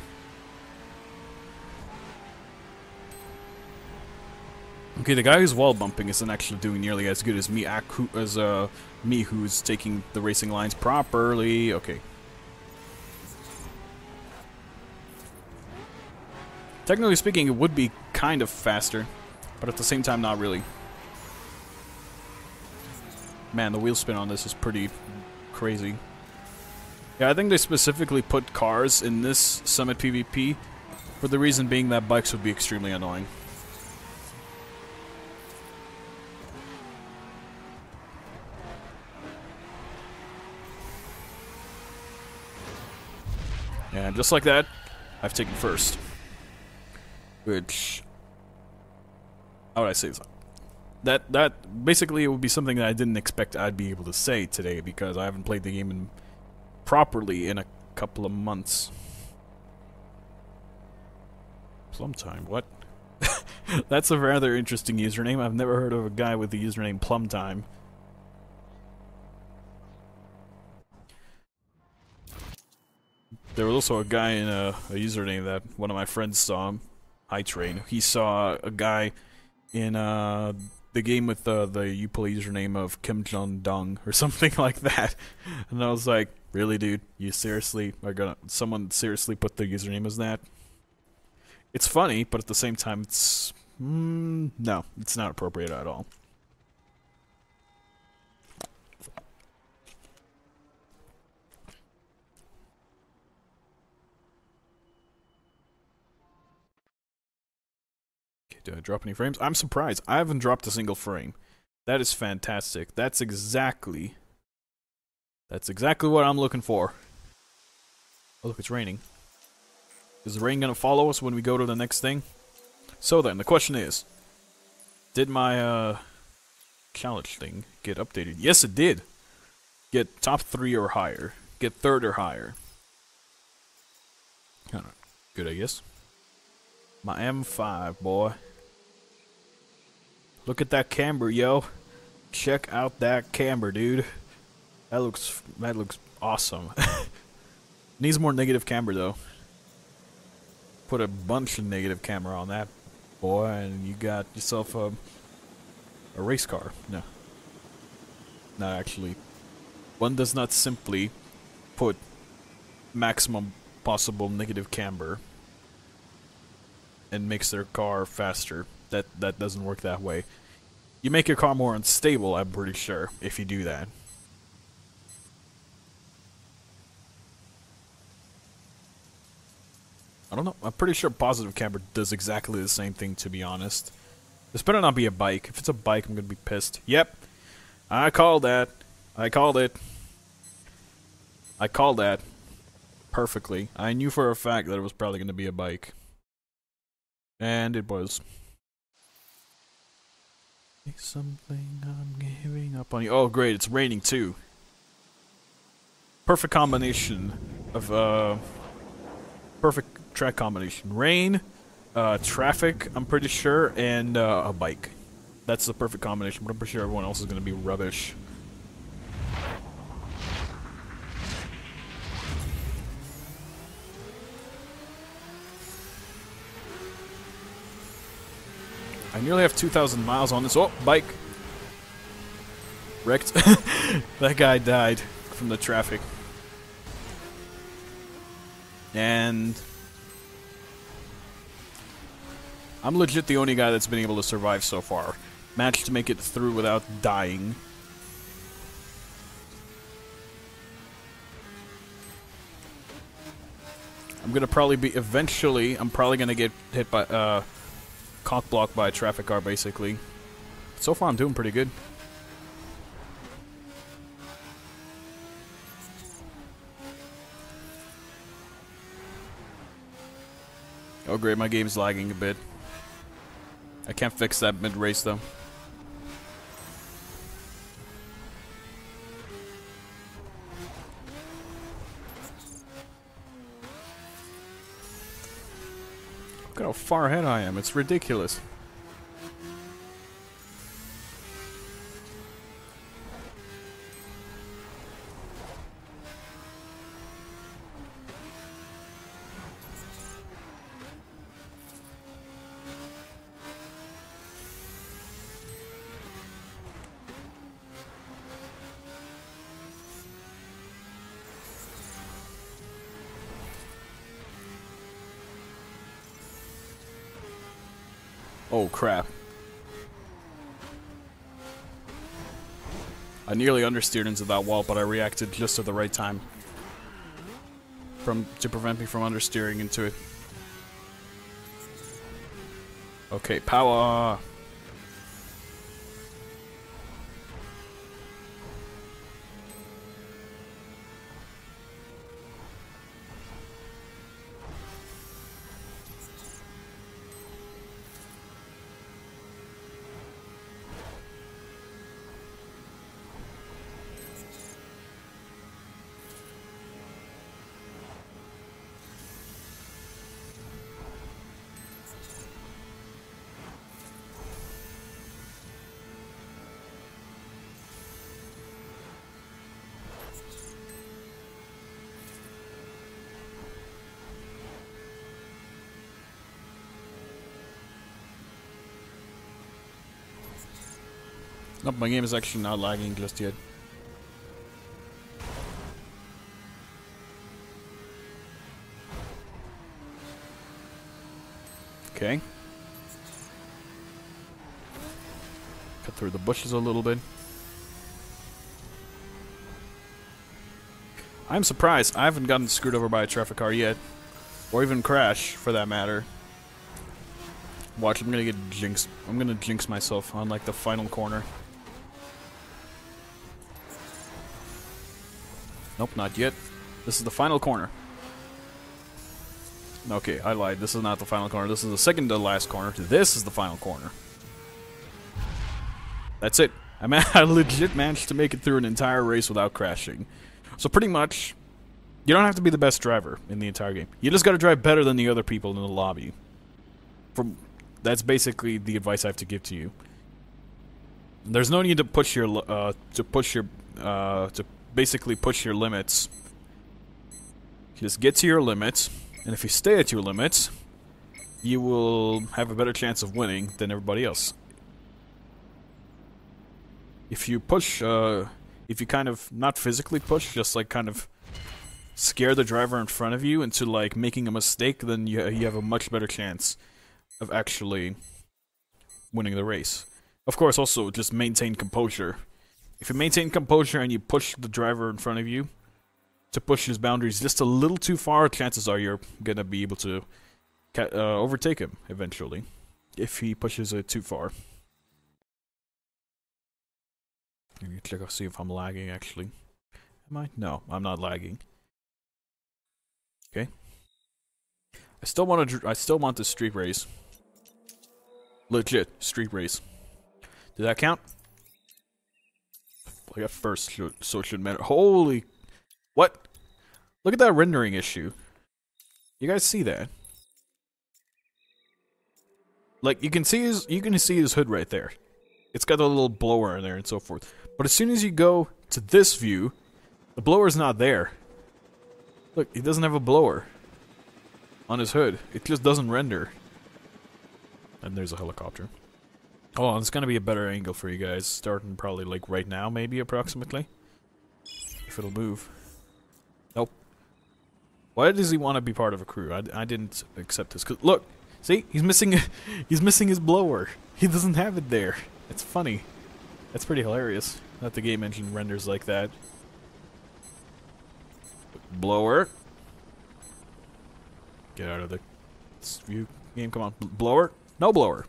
Okay, the guy who's wall bumping isn't actually doing nearly as good as me, me who's taking the racing lines properly. Okay. Technically speaking, it would be kind of faster, but at the same time, not really. Man, the wheel spin on this is pretty crazy. Yeah, I think they specifically put cars in this Summit PvP for the reason being that bikes would be extremely annoying. And just like that, I've taken first. Which, how would I say this? That basically it would be something that I didn't expect I'd be able to say today because I haven't played the game properly in a couple of months. Plumtime, what? That's a rather interesting username. I've never heard of a guy with the username Plumtime. There was also a guy in a username that one of my friends saw, Train. He saw a guy in the game with the Uplay username of Kim Jong Dong or something like that, and I was like, "Really, dude? You seriously are gonna? Someone seriously put their username as that?" It's funny, but at the same time, it's no, it's not appropriate at all. Did I drop any frames? I'm surprised. I haven't dropped a single frame. That is fantastic. That's exactly what I'm looking for. Oh, look, it's raining. Is the rain gonna follow us when we go to the next thing? So then, the question is, did my challenge thing get updated? Yes, it did. Get top 3 or higher. Get 3rd or higher. Kinda good, I guess. My M5, boy. Look at that camber, yo. Check out that camber, dude. That looks awesome. Needs more negative camber though. Put a bunch of negative camber on that, boy, and you got yourself a race car. No. Not actually. One does not simply put maximum possible negative camber and makes their car faster. That doesn't work that way. You make your car more unstable, I'm pretty sure, if you do that. I don't know. I'm pretty sure positive camber does exactly the same thing, to be honest. This better not be a bike. If it's a bike, I'm gonna be pissed. Yep. I called that. I called it. I called that. perfectly. I knew for a fact that it was probably going to be a bike. And it was. Something I'm giving up on you. Oh, great, it's raining too. Perfect combination of, perfect track combination. Rain, traffic, I'm pretty sure, and a bike. That's the perfect combination, but I'm pretty sure everyone else is going to be rubbish. I nearly have 2,000 miles on this. Oh, bike. Wrecked. That guy died from the traffic. And I'm legit the only guy that's been able to survive so far. Managed to make it through without dying. I'm gonna probably be eventually. I'm probably gonna get hit by cock blocked by a traffic car, basically. So far, I'm doing pretty good. Oh great, my game's lagging a bit. I can't fix that mid-race though. Look at how far ahead I am, it's ridiculous. Oh crap. I nearly understeered into that wall, but I reacted just at the right time. To prevent me from understeering into it. Okay, power! Nope, my game is actually not lagging just yet. Okay. Cut through the bushes a little bit. I'm surprised I haven't gotten screwed over by a traffic car yet. Or even crash, for that matter. Watch, I'm gonna get jinxed. I'm gonna jinx myself on, like, the final corner. Nope, not yet. This is the final corner. Okay, I lied. This is not the final corner. This is the second to last corner. This is the final corner. That's it. I legit managed to make it through an entire race without crashing. So pretty much, you don't have to be the best driver in the entire game. You just gotta drive better than the other people in the lobby. That's basically the advice I have to give to you. There's no need to push your basically push your limits. Just get to your limits, and if you stay at your limits, you will have a better chance of winning than everybody else. If you push, if you kind of, not physically push, just like kind of scare the driver in front of you into like making a mistake, then you have a much better chance of actually winning the race. Of course, also just maintain composure. If you maintain composure and you push the driver in front of you to push his boundaries just a little too far, chances are you're gonna be able to overtake him eventually. If he pushes it too far. Let me check, see if I'm lagging actually. Am I? No, I'm not lagging. Okay. I still want the street race. Legit street race. Did that count? I got first, so it should matter. Holy, what? Look at that rendering issue. You guys see that? Like you can see his hood right there. It's got a little blower in there and so forth. But as soon as you go to this view, the blower's not there. Look, he doesn't have a blower on his hood. It just doesn't render. And there's a helicopter. Oh, it's gonna be a better angle for you guys, starting probably like right now, maybe approximately. If it'll move. Nope. Why does he want to be part of a crew? I didn't accept this. 'Cause look, see, he's missing his blower. He doesn't have it there. It's funny. That's pretty hilarious that the game engine renders like that. Blower. Get out of the view game. Come on, blower. No blower.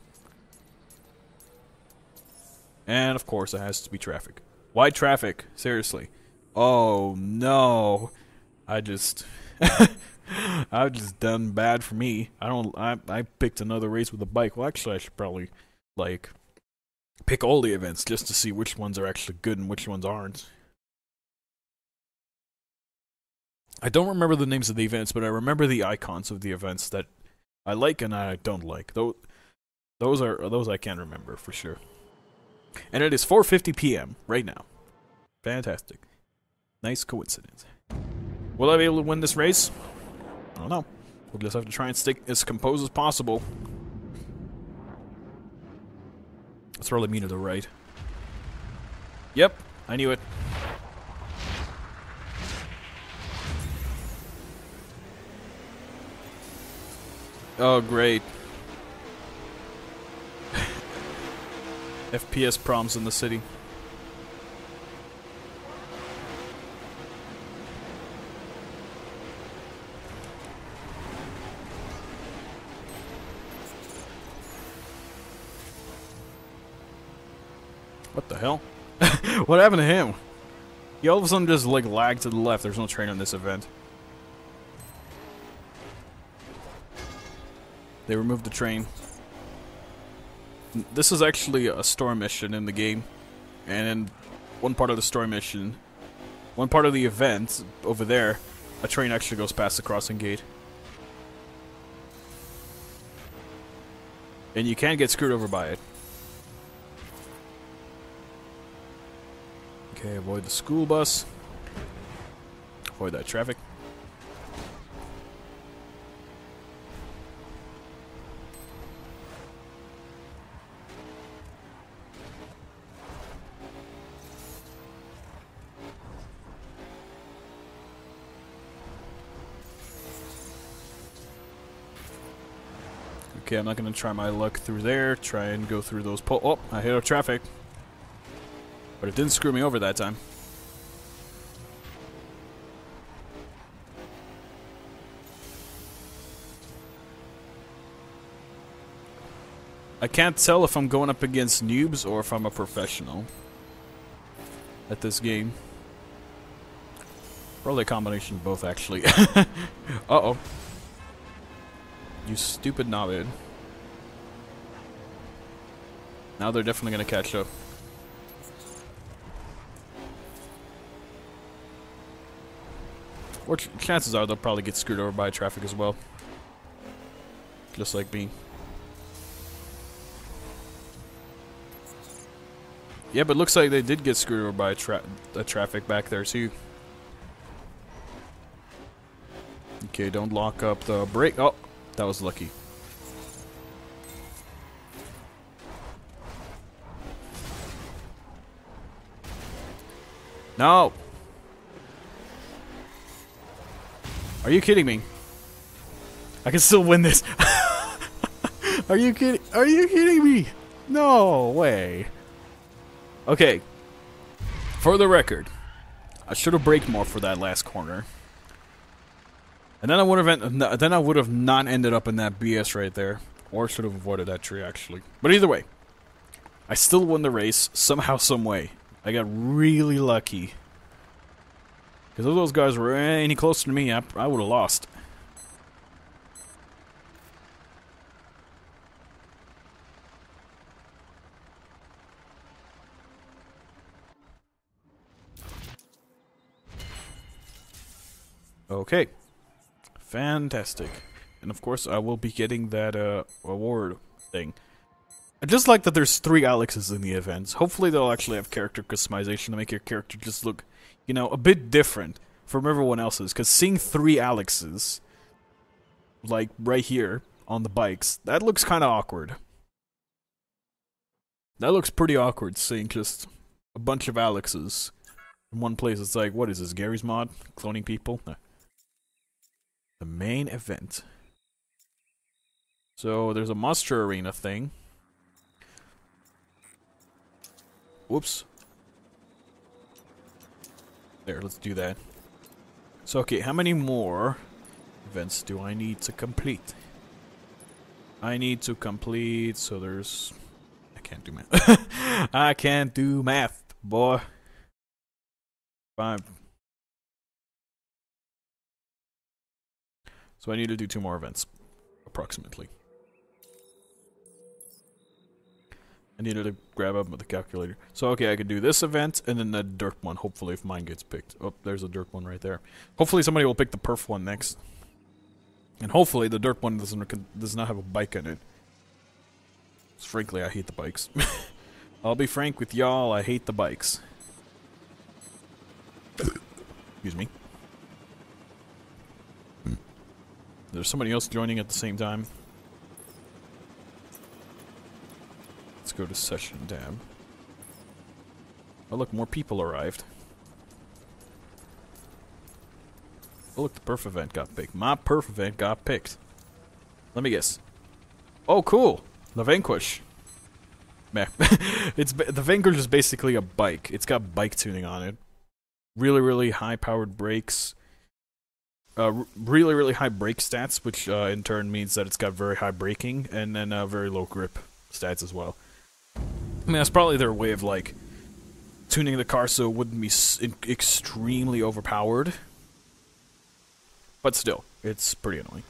And of course, it has to be traffic. Why traffic? Seriously. Oh no! I've just done bad for me. I picked another race with a bike. Well, actually, I should probably like pick all the events just to see which ones are actually good and which ones aren't. I don't remember the names of the events, but I remember the icons of the events that I like and I don't like. Those I can remember for sure. And it is 4:50 p.m. right now. Fantastic. Nice coincidence. Will I be able to win this race? I don't know. We'll just have to try and stick as composed as possible. Let's roll me to the right. Yep, I knew it. Oh, great. FPS problems in the city. What the hell? What happened to him? He all of a sudden just like lagged to the left. There's no train on this event. They removed the train. This is actually a story mission in the game, and in one part of the story mission, one part of the event over there, a train actually goes past the crossing gate. And you can't get screwed over by it. Okay, avoid the school bus. Avoid that traffic. Okay, I'm not gonna try my luck through there. Try and go through those oh, I hit a traffic. But it didn't screw me over that time. I can't tell if I'm going up against noobs or if I'm a professional at this game. Probably a combination of both, actually. Uh-oh. You stupid knobhead. Now they're definitely gonna catch up. Or chances are they'll probably get screwed over by traffic as well. Just like me. Yeah, but looks like they did get screwed over by the traffic back there too. Okay, don't lock up the brake. Oh, that was lucky. No! Are you kidding me? I can still win this. Are you kidding? Are you kidding me? No way. Okay. For the record, I should have braked more for that last corner. And then I would have not ended up in that BS right there. Or should have avoided that tree, actually. But either way, I still won the race, somehow, some way. I got really lucky. Because if those guys were any closer to me, I would have lost. Okay. Fantastic. And of course, I will be getting that award thing. I just like that there's 3 Alexes in the events. Hopefully they'll actually have character customization to make your character just look, you know, a bit different from everyone else's. Because seeing 3 Alexes, like right here on the bikes, that looks kind of awkward. That looks pretty awkward, seeing just a bunch of Alexes in one place. It's like, what is this, Gary's mod? Cloning people? No. The main event. So, there's a monster arena thing. Whoops. There, let's do that. So, okay, how many more events do I need to complete? I need to complete, so there's... I can't do math. I can't do math, boy. 5. So I need to do 2 more events, approximately. I needed to grab up the calculator. So, okay, I could do this event, and then the dirt one, hopefully, if mine gets picked. Oh, there's a dirt one right there. Hopefully somebody will pick the perf one next. And hopefully the dirt one does not have a bike in it. Because frankly, I hate the bikes. I'll be frank with y'all, I hate the bikes. Excuse me. There's somebody else joining at the same time. Let's go to session tab. Oh look, more people arrived. Oh look, the perf event got picked. My perf event got picked. Let me guess. Oh cool! The Vanquish. Meh. The Vanquish is basically a bike. It's got bike tuning on it. Really, really high-powered brakes. Really, really high brake stats, which in turn means that it's got very high braking, and then very low grip stats as well. I mean, that's probably their way of, like, tuning the car so it wouldn't be extremely overpowered. But still, it's pretty annoying.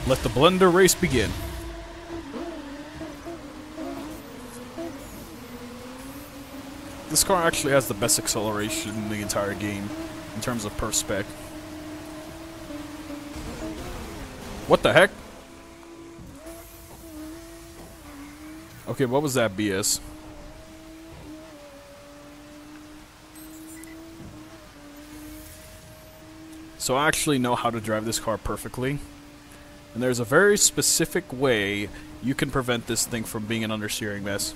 Let the blender race begin. This car actually has the best acceleration in the entire game, in terms of perf spec. What the heck? Okay, what was that BS? So I actually know how to drive this car perfectly. And there's a very specific way you can prevent this thing from being an understeering mess.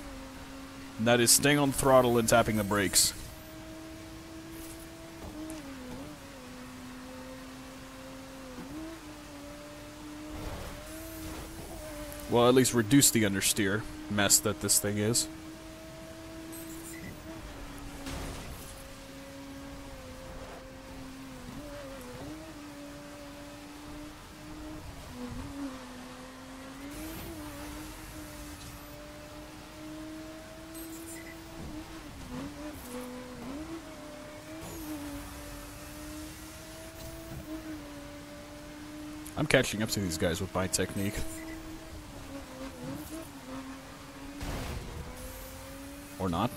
And that is staying on the throttle and tapping the brakes. Well, at least reduce the understeer mess that this thing is. I'm catching up to these guys with my technique. Or not.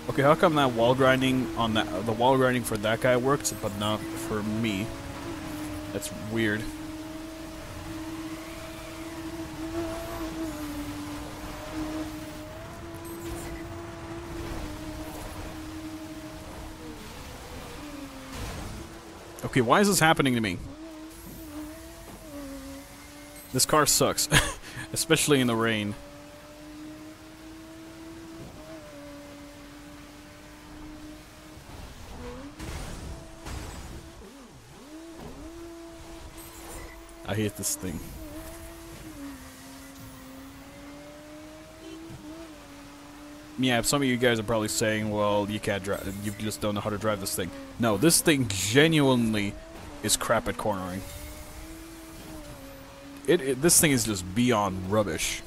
Okay, how come that wall grinding on the wall grinding for that guy worked, but not for me? That's weird. Okay, why is this happening to me? This car sucks. Especially in the rain. I hate this thing. Yeah, some of you guys are probably saying, well, you can't drive, you just don't know how to drive this thing. No, this thing genuinely is crap at cornering. This thing is just beyond rubbish.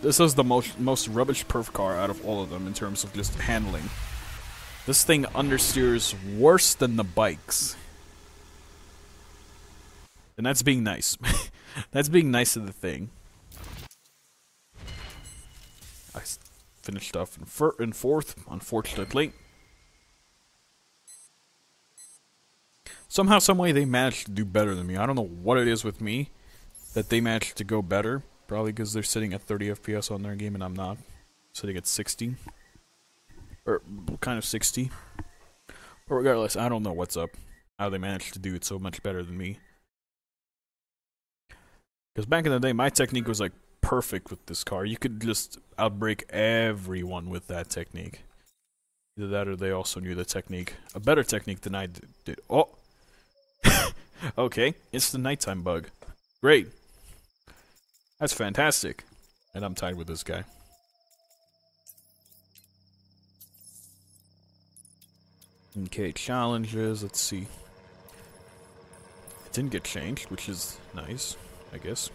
This is the most rubbish perf car out of all of them in terms of just handling. This thing understeers worse than the bikes. And that's being nice. That's being nice to the thing. I finished off in fourth, unfortunately. Somehow, someway, they managed to do better than me. I don't know what it is with me that they managed to go better. Probably because they're sitting at 30 FPS on their game and I'm not. Sitting at 60. Or kind of 60. But regardless, I don't know what's up. How they managed to do it so much better than me. Because back in the day, my technique was like perfect with this car. You could just outbrake everyone with that technique. Either that or they also knew the technique. A better technique than I did. Oh! Okay, it's the nighttime bug. Great. That's fantastic. And I'm tied with this guy. Okay, challenges, let's see. It didn't get changed, which is nice, I guess.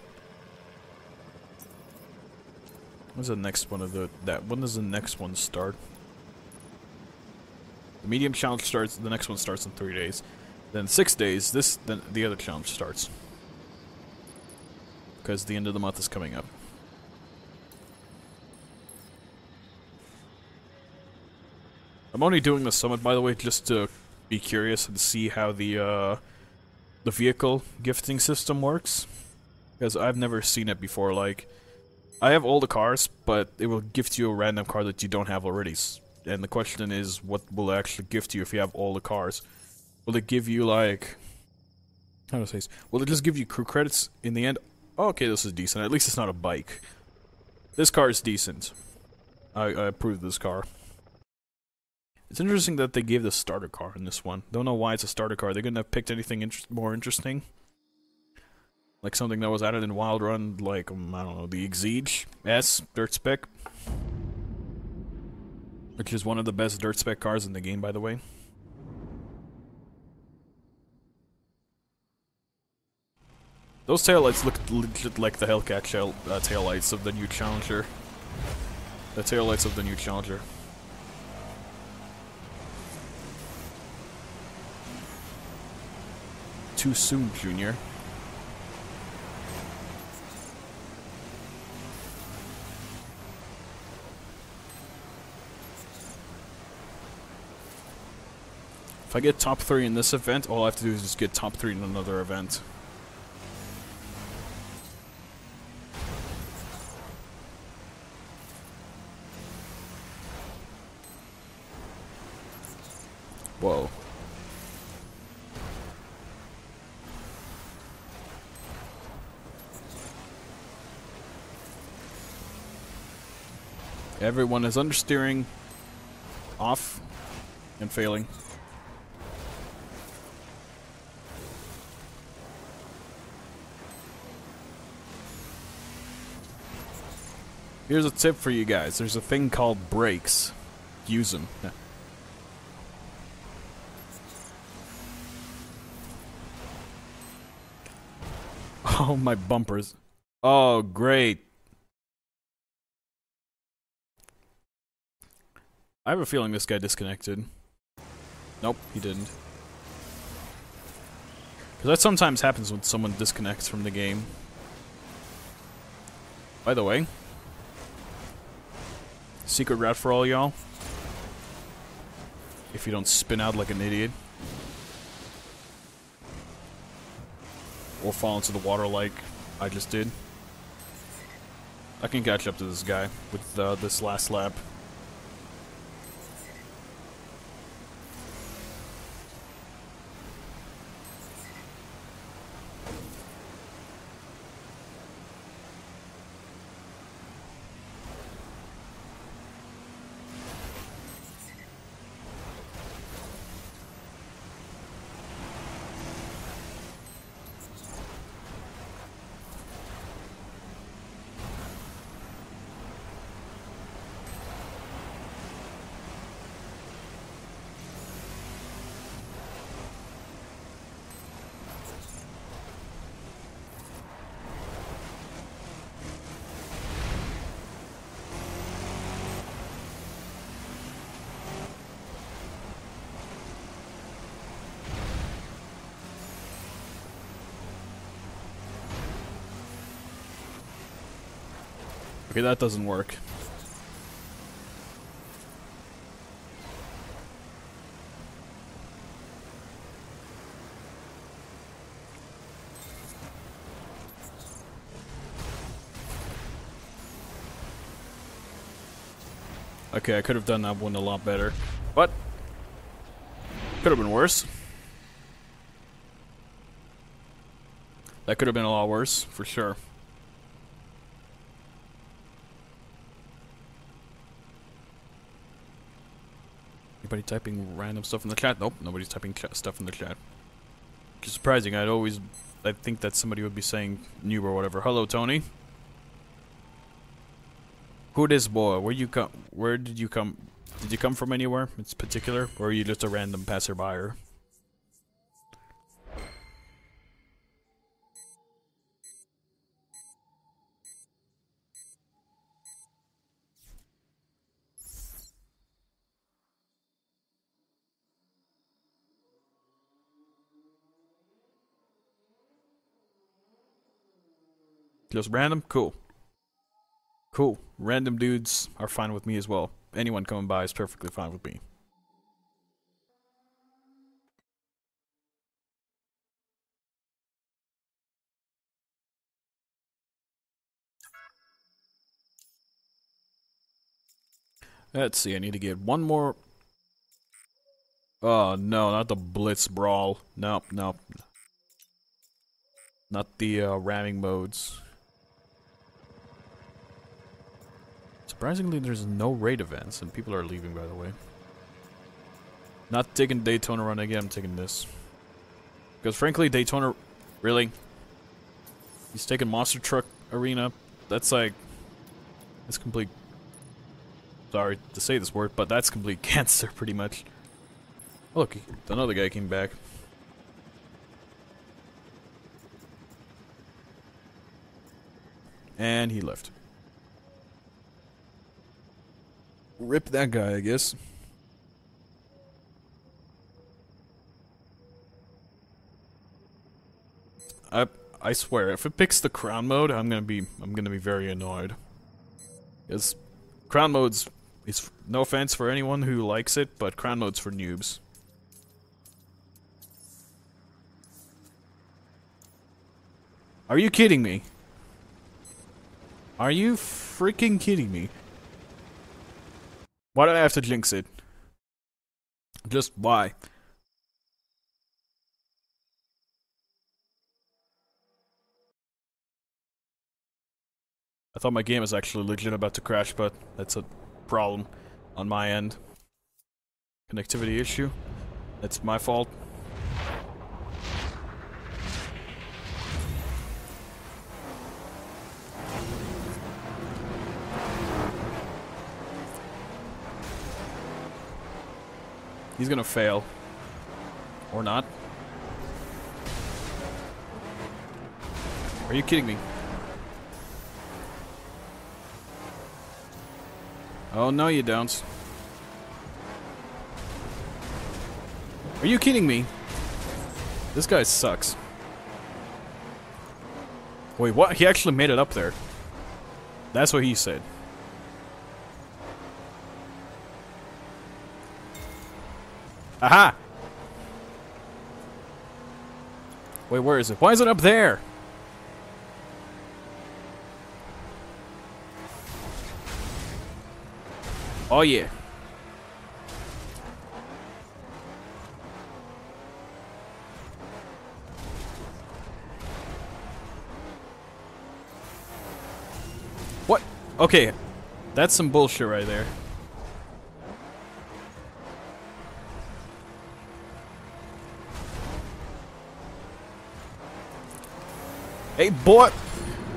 When's the next one of when does the next one start? The medium challenge starts, the next one starts in 3 days. Then 6 days, then the other challenge starts. Because the end of the month is coming up. I'm only doing the summit, by the way, just to be curious and see how the vehicle gifting system works. Because I've never seen it before. Like, I have all the cars, but it will gift you a random car that you don't have already. And the question is, what will it actually gift you if you have all the cars? Will it give you, like... How do I say this? Will it just give you crew credits in the end? Oh, okay, this is decent. At least it's not a bike. This car is decent. I approve this car. It's interesting that they gave the starter car in this one. Don't know why it's a starter car. They couldn't have picked anything more interesting. Like something that was added in Wild Run, like, I don't know, the Exige S dirt spec. Which is one of the best dirt spec cars in the game, by the way. Those taillights look legit like the Hellcat taillights of the new Challenger. The taillights of the new Challenger. Too soon, Junior. If I get top 3 in this event, all I have to do is just get top 3 in another event. Whoa. Everyone is understeering, off, and failing. Here's a tip for you guys. There's a thing called brakes. Use them. Yeah. Oh, my bumpers. Oh, great. I have a feeling this guy disconnected. Nope, he didn't. Because that sometimes happens when someone disconnects from the game. By the way, secret route for all y'all. If you don't spin out like an idiot. Or fall into the water like I just did. I can catch up to this guy with this last lap. Okay, that doesn't work. Okay, I could have done that one a lot better, but could have been worse. That could have been a lot worse, for sure. Anybody typing random stuff in the chat? Nope, nobody's typing stuff in the chat. Which is surprising. I think that somebody would be saying noob or whatever. Hello, Tony. Who this boy? Where you come? Where did you come? Did you come from anywhere? It's particular, or are you just a random passerby? Just random? Cool. Cool. Random dudes are fine with me as well. Anyone coming by is perfectly fine with me. Let's see, I need to get one more... Oh, no, not the Blitz Brawl. Nope, nope. Not the ramming modes. Surprisingly, there's no raid events, and people are leaving, by the way. Not taking Daytona Run again, I'm taking this. Because frankly, Daytona... Really? He's taking Monster Truck Arena? That's like... That's complete... Sorry to say this word, but that's complete cancer, pretty much. Oh, look, another guy came back. And he left. Rip that guy, I guess. I swear, if it picks the crown mode, I'm gonna be very annoyed. Because crown mode's is no offense for anyone who likes it, but crown mode's for noobs. Are you kidding me? Are you freaking kidding me? Why do I have to jinx it? Just why? I thought my game was actually legit about to crash, but that's a problem on my end. Connectivity issue. That's my fault. He's gonna fail. Or not. Are you kidding me? Oh, no you don't. Are you kidding me? This guy sucks. Wait, what? He actually made it up there. That's what he said. Aha! Wait, where is it? Why is it up there? Oh yeah. What? Okay. That's some bullshit right there. Hey, boy!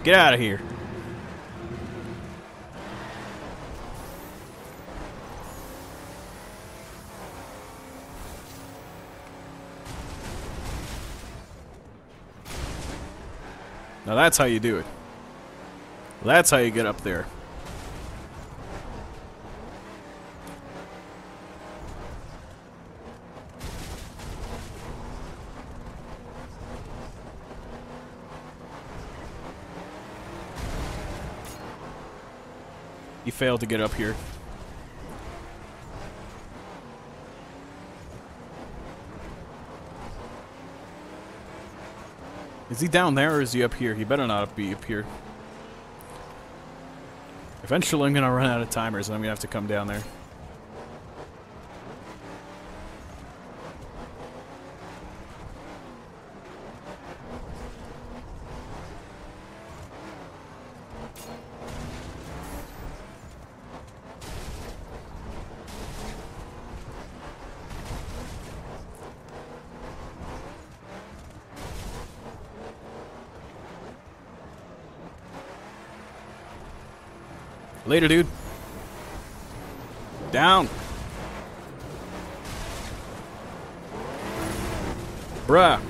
Get out of here. Now that's how you do it. That's how you get up there. He failed to get up here. Is he down there or is he up here? He better not be up here. Eventually I'm gonna run out of timers and I'm gonna have to come down there. Later, dude. Down. Bruh.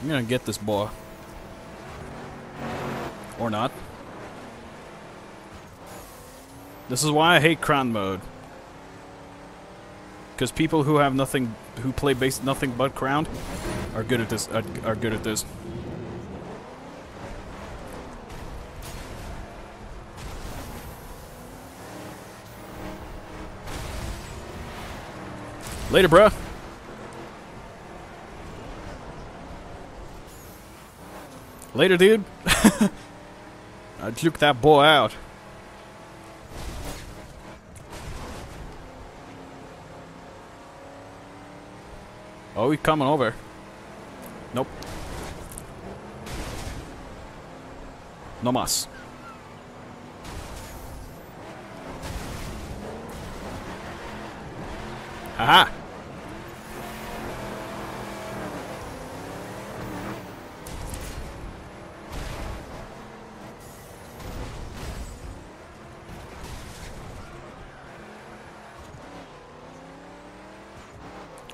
I'm gonna get this boy. Or not. This is why I hate crown mode. Because people who have nothing, who play nothing but crown, are good at this. Are good at this. Later, bruh. Later, dude. I juke that boy out. Oh, he's coming over. Nope. No mas. Haha.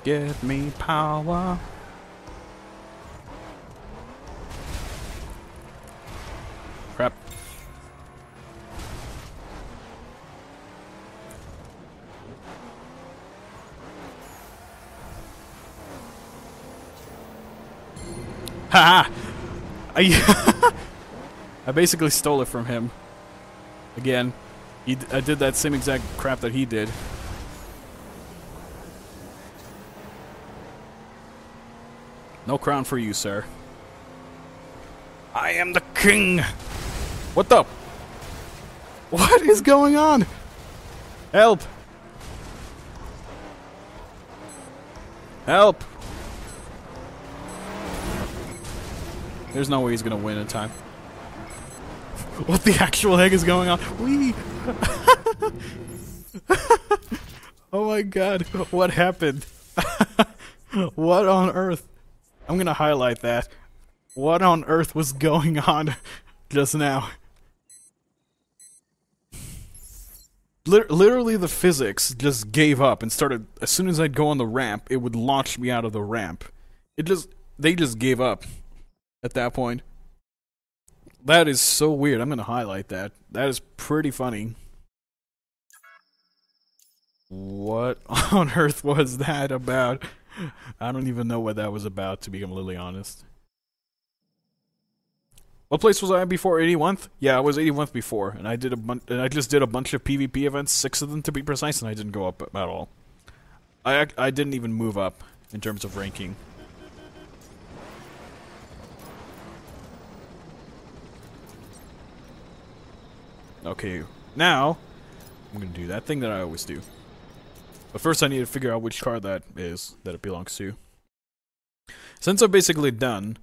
Give me power. Crap. Haha! I basically stole it from him. Again. I did that same exact crap that he did. No crown for you, sir. I am the king! What the? What is going on? Help! Help! There's no way he's gonna win in time. What the actual heck is going on? Wee! Oh my god, what happened? What on earth? I'm gonna highlight that. What on earth was going on just now? Literally the physics just gave up and started, as soon as I'd go on the ramp, it would launch me out of the ramp. They just gave up at that point. That is so weird. I'm gonna highlight that. That is pretty funny. What on earth was that about? I don't even know what that was about, to be completely honest. What place was I at before? 81th? Yeah, I was 81th before, and I just did a bunch of PvP events, 6 of them to be precise, and I didn't go up at all. I didn't even move up in terms of ranking. Okay, now I'm gonna do that thing that I always do. But first I need to figure out which car that is, that it belongs to. Since I'm basically done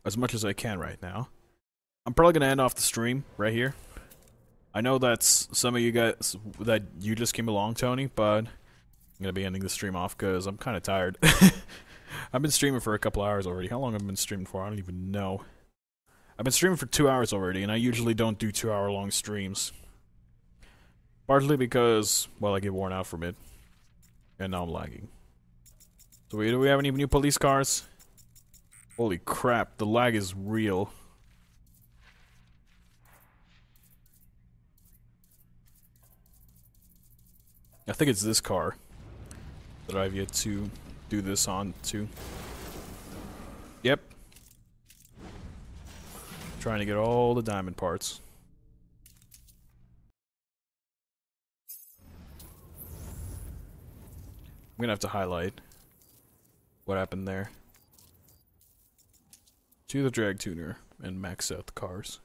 as much as I can right now, I'm probably gonna end off the stream right here. I know that's some of you guys that you just came along, Tony, but I'm gonna be ending the stream off because I'm kind of tired. I've been streaming for a couple hours already. How long have I been streaming for? I don't even know. I've been streaming for 2 hours already, and I usually don't do 2-hour-long streams. Partly because, well, I get worn out from it. And now I'm lagging. So do we have any new police cars? Holy crap, the lag is real. I think it's this car. that I've yet to do this on to. Yep. Trying to get all the diamond parts. I'm gonna have to highlight what happened there. To the drag tuner and max out the cars.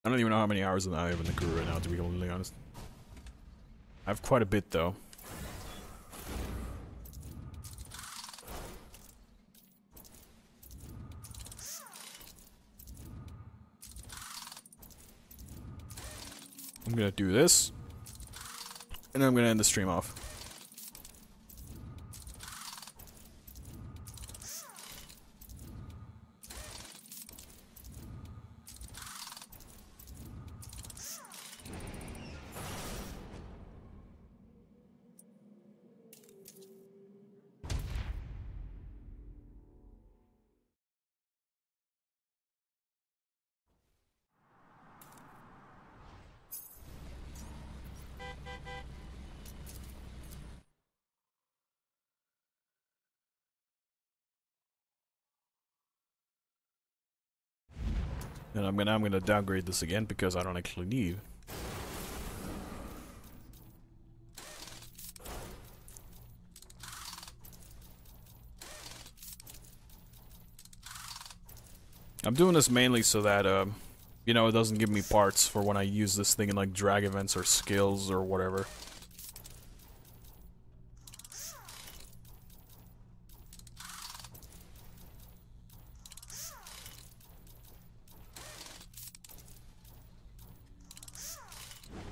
I don't even know how many hours I have in the crew right now, to be completely honest. I have quite a bit though. I'm gonna do this, and then I'm gonna end the stream off. And I'm gonna downgrade this again because I don't actually need. I'm doing this mainly so that you know, it doesn't give me parts for when I use this thing in like drag events or skills or whatever.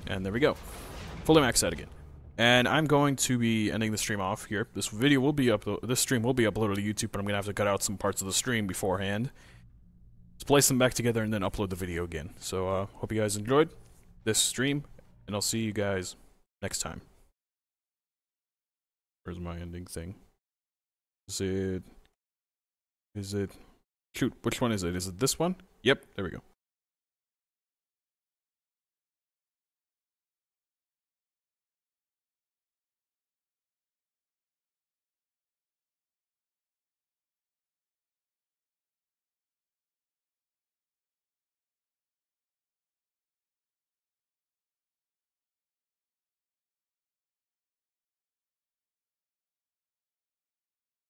And there we go. Fully maxed out again. And I'm going to be ending the stream off here. This video will be this stream will be uploaded to YouTube, but I'm gonna have to cut out some parts of the stream beforehand. Splice them back together and then upload the video again. So hope you guys enjoyed this stream, and I'll see you guys next time. Where's my ending thing? Is it shoot, which one is it? Is it this one? Yep, there we go.